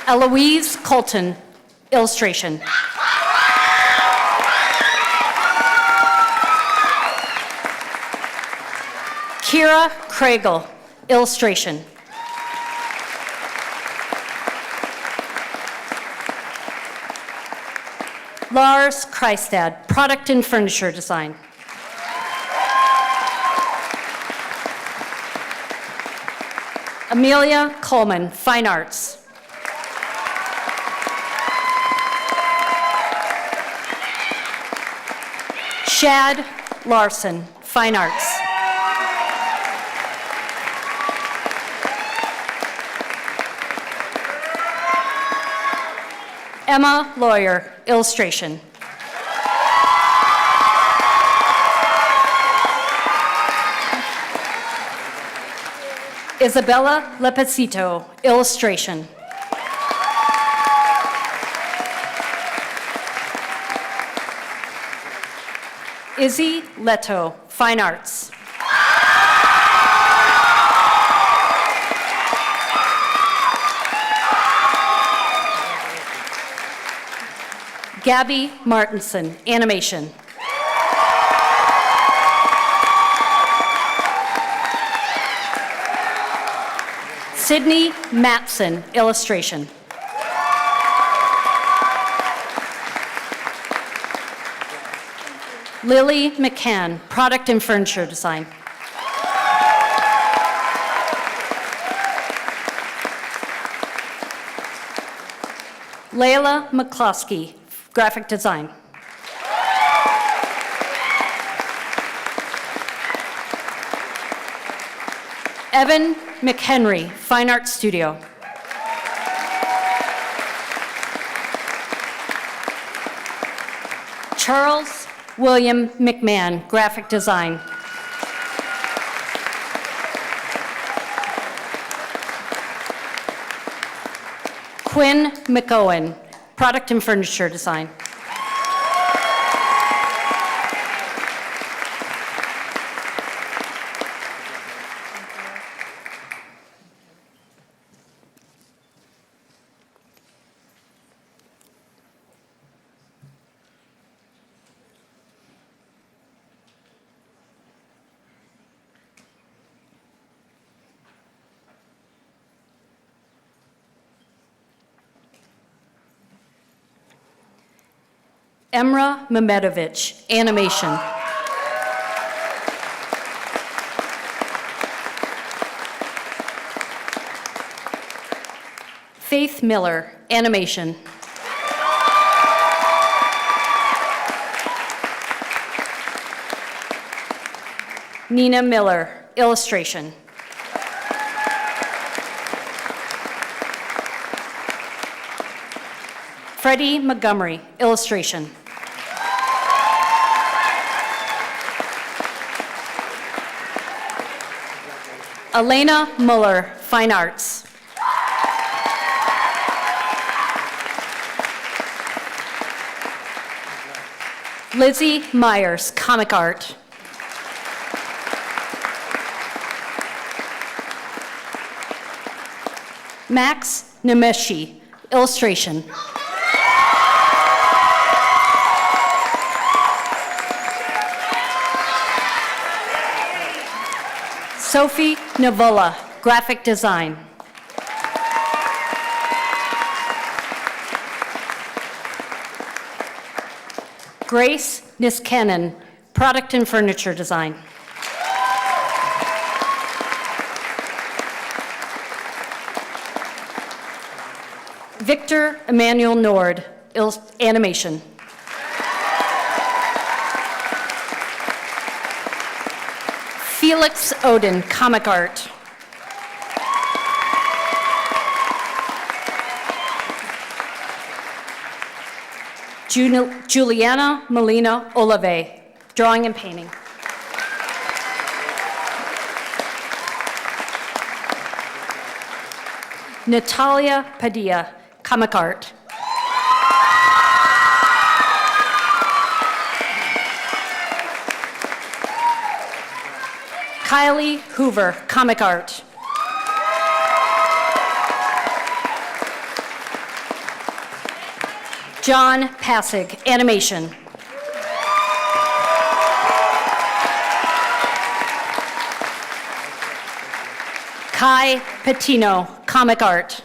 Eloise Colton, illustration. Kira Craigle, illustration. Lars Kreistad, product and furniture design. Amelia Coleman, fine arts. Shad Larson, Fine Arts. Emma Lawyer, Illustration. Isabella Lepecito, Illustration. Izzy Leto, Fine Arts. Gabby Martinson, Animation. Sydney Matson, Illustration. Lily McCann, Product and Furniture Design. Layla McCloskey, Graphic Design. Evan McHenry, Fine Art Studio. Charles William McMahon, Graphic Design. Quinn McOwen, Product and Furniture Design. Emra Mehmedovich, Animation. Faith Miller, Animation. Nina Miller, Illustration. Freddie Montgomery, Illustration. Elena Muller, Fine Arts. Lizzie Myers, Comic Art. Max Nemeshi, Illustration. Sophie Navola, Graphic Design. Grace Niskanen, Product and Furniture Design. Victor Emmanuel Nord, Animation. Felix Odin, Comic Art. Juliana Molina Olave, Drawing and Painting. Natalia Padilla, Comic Art. Kylie Hoover, Comic Art. John Passig, Animation. Kai Patino, Comic Art.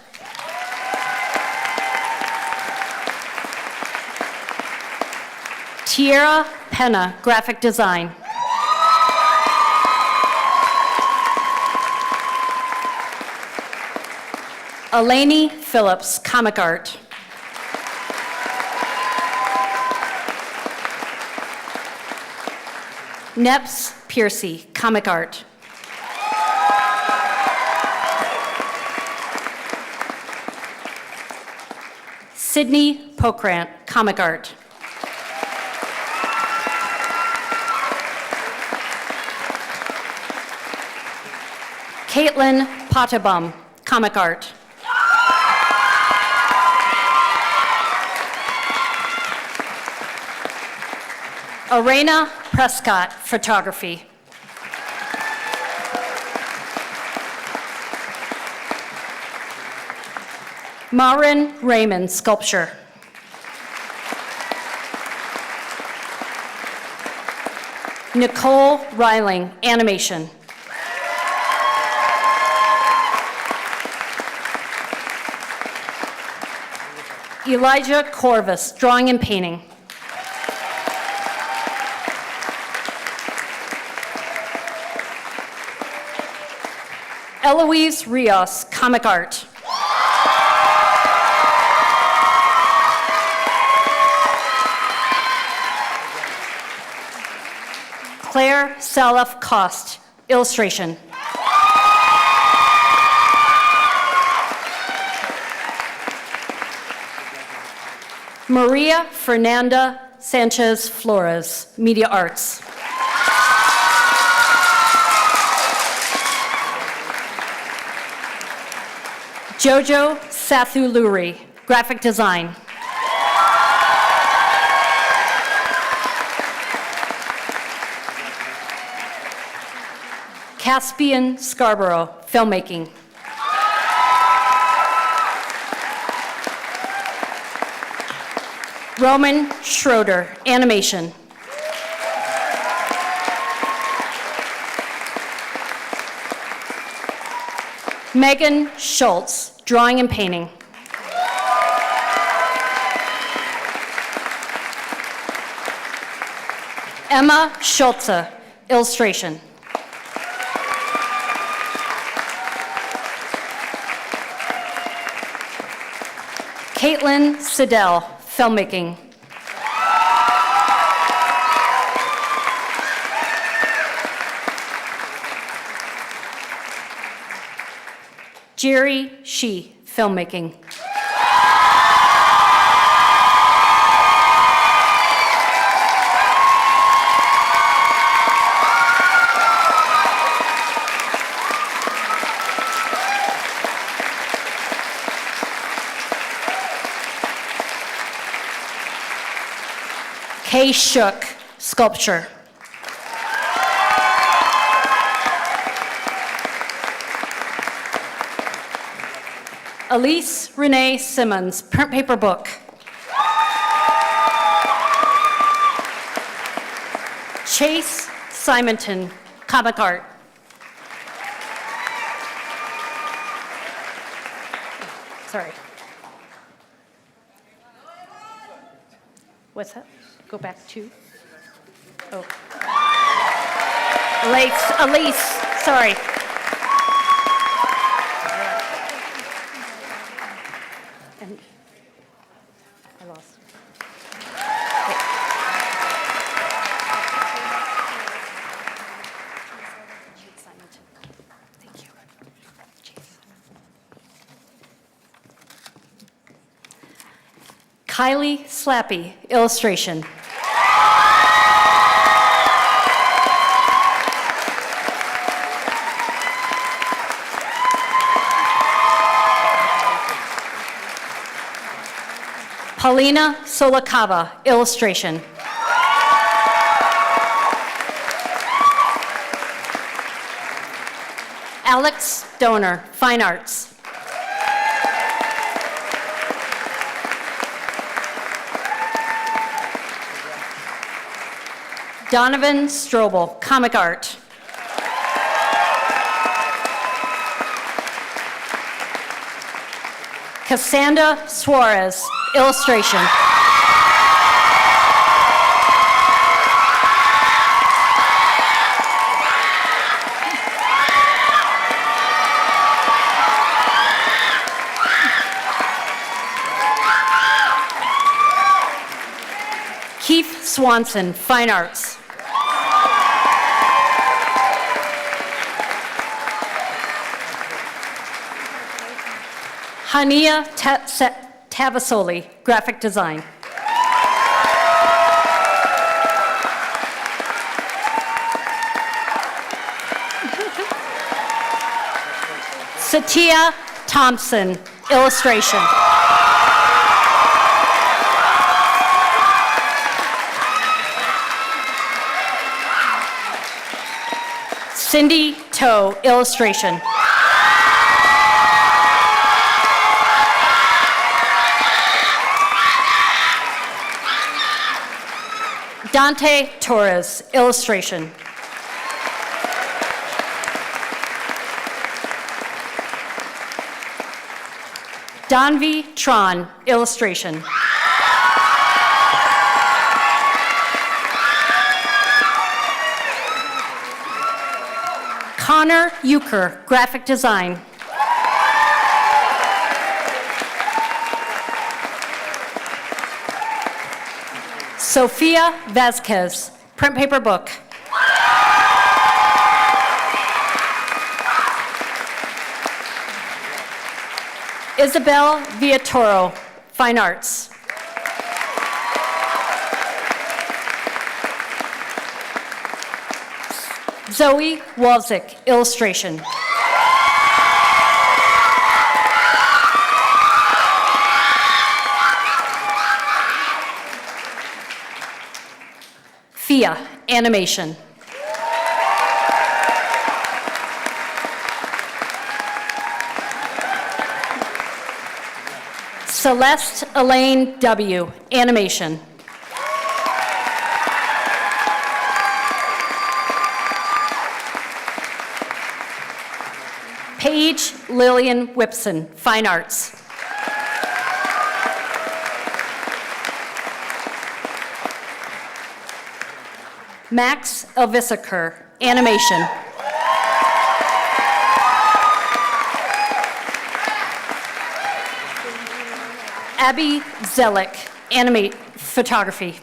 Tierra Pena, Graphic Design. Eleni Phillips, Comic Art. Neps Piercy, comic art. Sydney Pokrant, comic art. Caitlin Pottabum, comic art. Arena Prescott, photography. Marin Raymond, sculpture. Nicole Reiling, animation. Elijah Corvus, drawing and painting. Eloise Rios, comic art. Claire Salaf Cost, illustration. Maria Fernanda Sanchez Flores, media arts. Jojo Sathuluri, graphic design. Caspian Scarborough, filmmaking. Roman Schroeder, animation. Megan Schultz, drawing and painting. Emma Schultze, illustration. Caitlin Siddell, filmmaking. Jerry Shee, filmmaking. Kay Shook, sculpture. Elise Renee Simmons, print paper book. Chase Simonton, comic art. Sorry. What's that? Go back to? Oh. Elise, sorry. And I lost. Thank you. Kylie Slappy, illustration. Paulina Solakava, illustration. Alex Donor, fine arts. Donovan Strobel, comic art. Cassandra Suarez, illustration. Keith Swanson, fine arts. Hania Tavasoli, graphic design. Satya Thompson, illustration. Cindy Toe, illustration. Dante Torres, illustration. Donvi Tron, illustration. Connor Euchre, graphic design. Sofia Vasquez, print paper book. Isabel Villatoro, fine arts. Zoe Walzik, illustration. Fia, animation. Celeste Elaine W., animation. Paige Lillian Whipson, fine arts. Max Elvisaker, animation. Abby Zelik, animate photography.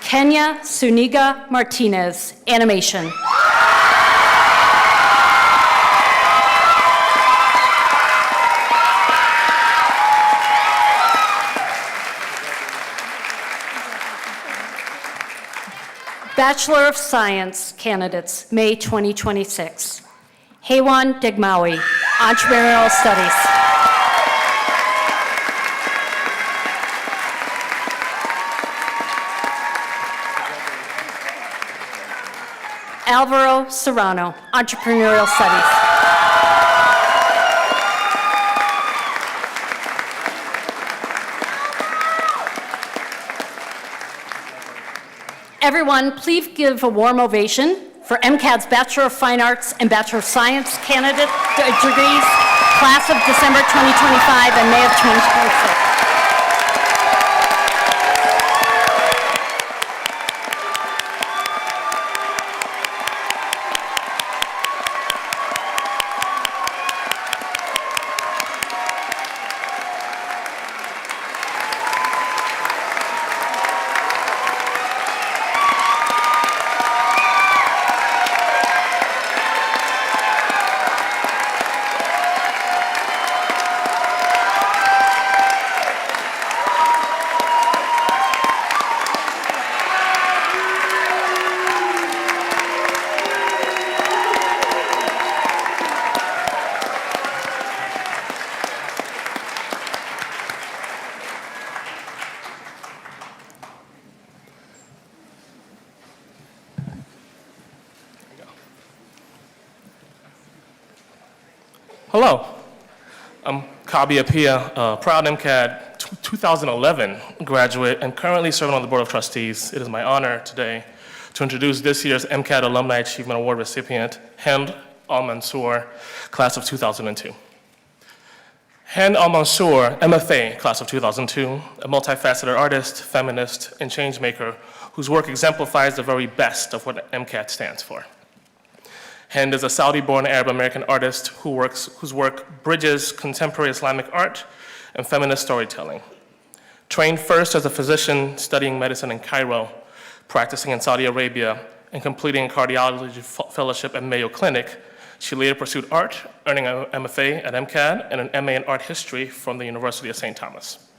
Kenya Suniga Martinez, animation. Bachelor of Science candidates, May 2026. Haywan Degmawi, Entrepreneurial Studies. Alvaro Serrano, Entrepreneurial Studies. Everyone, please give a warm ovation for MCAD's Bachelor of Fine Arts and Bachelor of Science candidate degrees, class of December 2025 and May of 2026. Hello, I'm Kabi Apia, proud MCAD 2011 graduate and currently serving on the Board of Trustees. It is my honor today to introduce this year's MCAD Alumni Achievement Award recipient, Hind Al-Mansour, class of 2002. Hind Al-Mansour, MFA, class of 2002, a multifaceted artist, feminist, and change maker whose work exemplifies the very best of what MCAD stands for. Hind is a Saudi-born Arab-American artist whose work bridges contemporary Islamic art and feminist storytelling. Trained first as a physician studying medicine in Cairo, practicing in Saudi Arabia, and completing a cardiology fellowship at Mayo Clinic, she later pursued art, earning an MFA at MCAD and an MA in art history from the University of St. Thomas.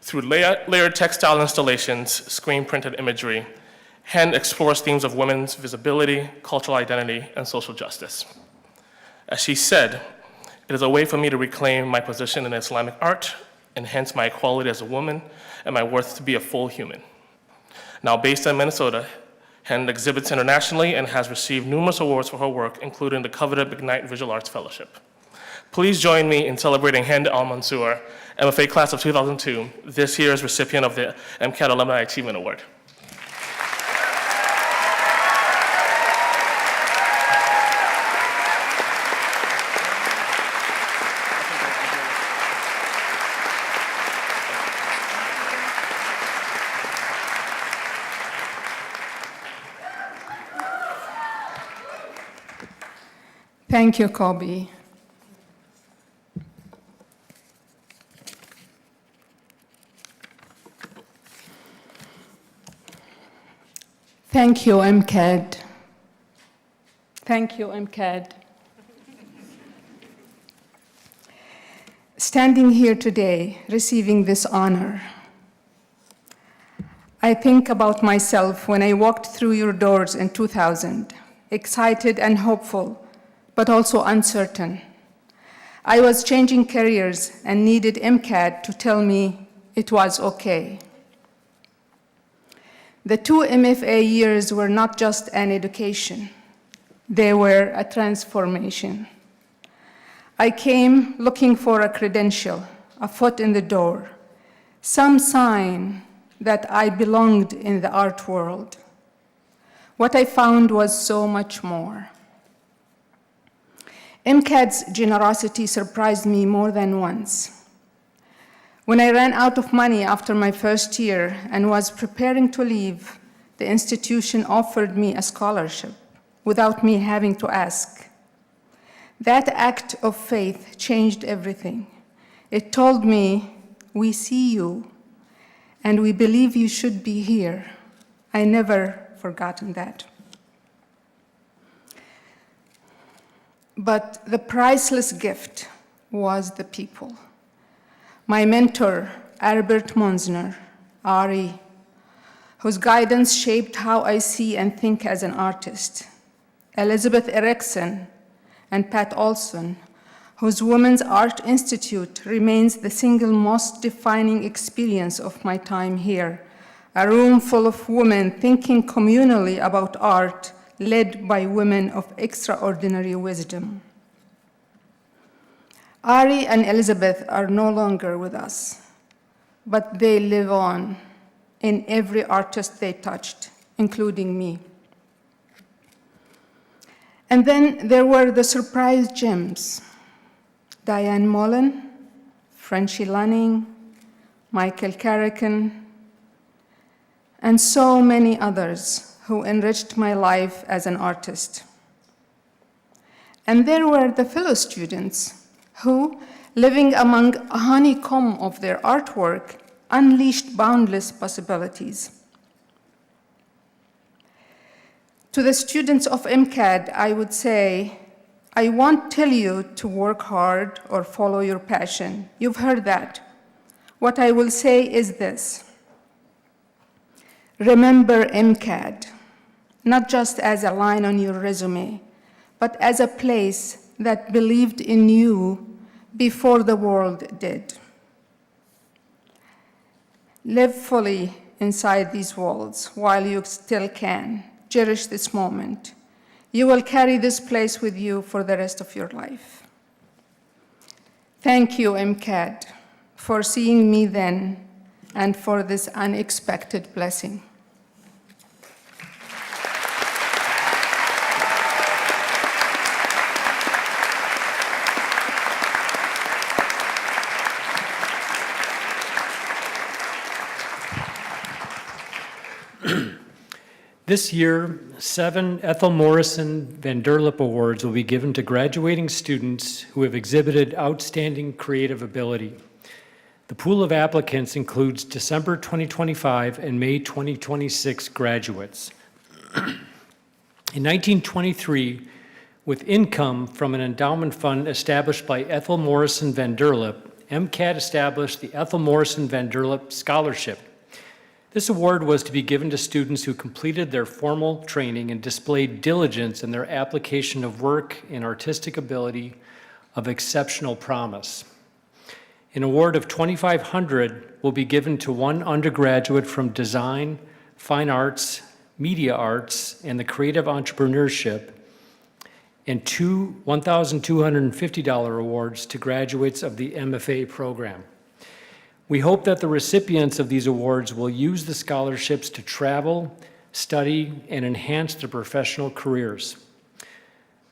Through layered textile installations, screen-printed imagery, Hen explores themes of women's visibility, cultural identity, and social justice. As she said, it is a way for me to reclaim my position in Islamic art, and hence my equality as a woman and my worth to be a full human. Now based in Minnesota, Hen exhibits internationally and has received numerous awards for her work, including the coveted Ignite Visual Arts Fellowship. Please join me in celebrating Hen Al-Mansour, MFA class of 2002, this year's recipient of the MCAD Alumni Achievement Award. Thank you, Kobe. Thank you, MCAD. Thank you, MCAD. Standing here today, receiving this honor, I think about myself when I walked through your doors in 2000, excited and hopeful, but also uncertain. I was changing careers and needed MCAD to tell me it was okay. The 2 MFA years were not just an education, they were a transformation. I came looking for a credential, a foot in the door, some sign that I belonged in the art world. What I found was so much more. MCAD's generosity surprised me more than once. When I ran out of money after my first year and was preparing to leave, the institution offered me a scholarship without me having to ask. That act of faith changed everything. It told me, we see you, and we believe you should be here. I never forgotten that. But the priceless gift was the people. My mentor, Albert Monsner, Ari, whose guidance shaped how I see and think as an artist. Elizabeth Erickson and Pat Olson, whose Women's Art Institute remains the single most defining experience of my time here, a room full of women thinking communally about art, led by women of extraordinary wisdom. Ari and Elizabeth are no longer with us, but they live on in every artist they touched, including me. And then there were the surprise gems: Diane Mullen, Frenchie Lunning, Michael Carrican, and so many others who enriched my life as an artist. And there were the fellow students who, living among a honeycomb of their artwork, unleashed boundless possibilities. To the students of MCAD, I would say, I won't tell you to work hard or follow your passion. You've heard that. What I will say is this: remember MCAD, not just as a line on your resume, but as a place that believed in you before the world did. Live fully inside these walls while you still can. Cherish this moment. You will carry this place with you for the rest of your life. Thank you, MCAD, for seeing me then and for this unexpected blessing. This year, 7 Ethel Morrison Van Derlip Awards will be given to graduating students who have exhibited outstanding creative ability. The pool of applicants includes December 2025 and May 2026 graduates. In 1923, with income from an endowment fund established by Ethel Morrison Van Derlip, MCAD established the Ethel Morrison Van Derlip Scholarship. This award was to be given to students who completed their formal training and displayed diligence in their application of work and artistic ability of exceptional promise. An award of $2,500 will be given to one undergraduate from design, fine arts, media arts, and the creative entrepreneurship, and two $1,250 awards to graduates of the MFA program. We hope that the recipients of these awards will use the scholarships to travel, study, and enhance their professional careers.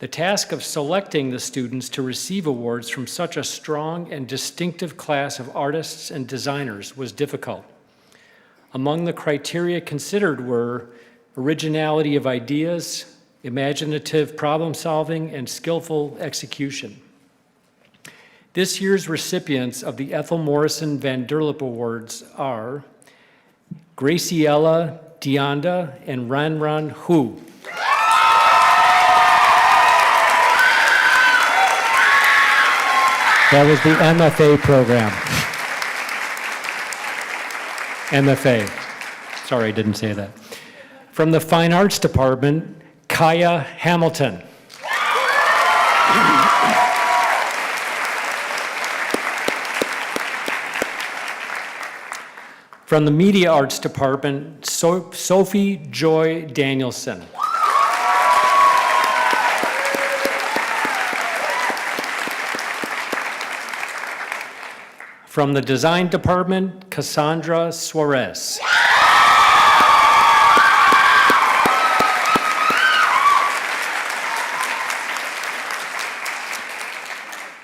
The task of selecting the students to receive awards from such a strong and distinctive class of artists and designers was difficult. Among the criteria considered were originality of ideas, imaginative problem solving, and skillful execution. This year's recipients of the Ethel Morrison Van Derlip Awards are Graciela Deonda and Ranran Hu. That was the MFA program. MFA. Sorry, I didn't say that. From the Fine Arts Department, Kaya Hamilton. From the Media Arts Department, Sophie Joy Danielson. From the Design Department, Cassandra Suarez.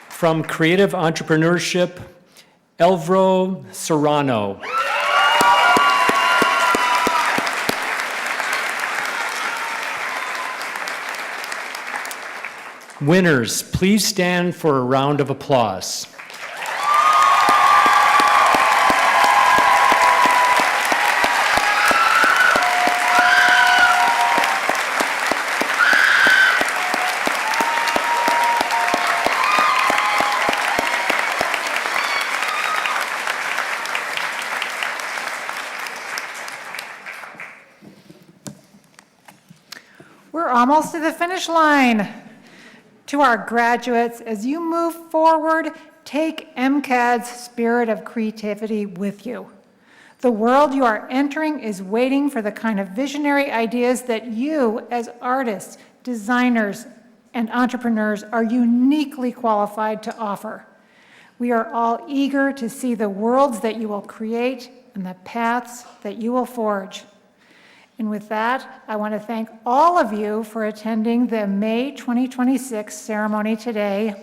From Creative Entrepreneurship, Elvro Serrano. Winners, please stand for a round of applause. We're almost to the finish line. To our graduates, as you move forward, take MCAD's spirit of creativity with you. The world you are entering is waiting for the kind of visionary ideas that you, as artists, designers, and entrepreneurs, are uniquely qualified to offer. We are all eager to see the worlds that you will create and the paths that you will forge. And with that, I want to thank all of you for attending the May 2026 ceremony today.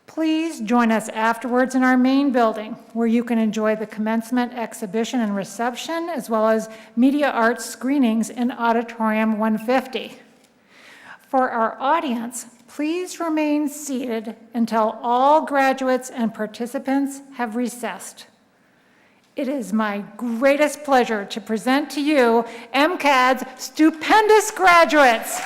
Please join us afterwards in our main building, where you can enjoy the commencement exhibition and reception, as well as media arts screenings in Auditorium 150. For our audience, please remain seated until all graduates and participants have recessed. It is my greatest pleasure to present to you MCAD's stupendous graduates.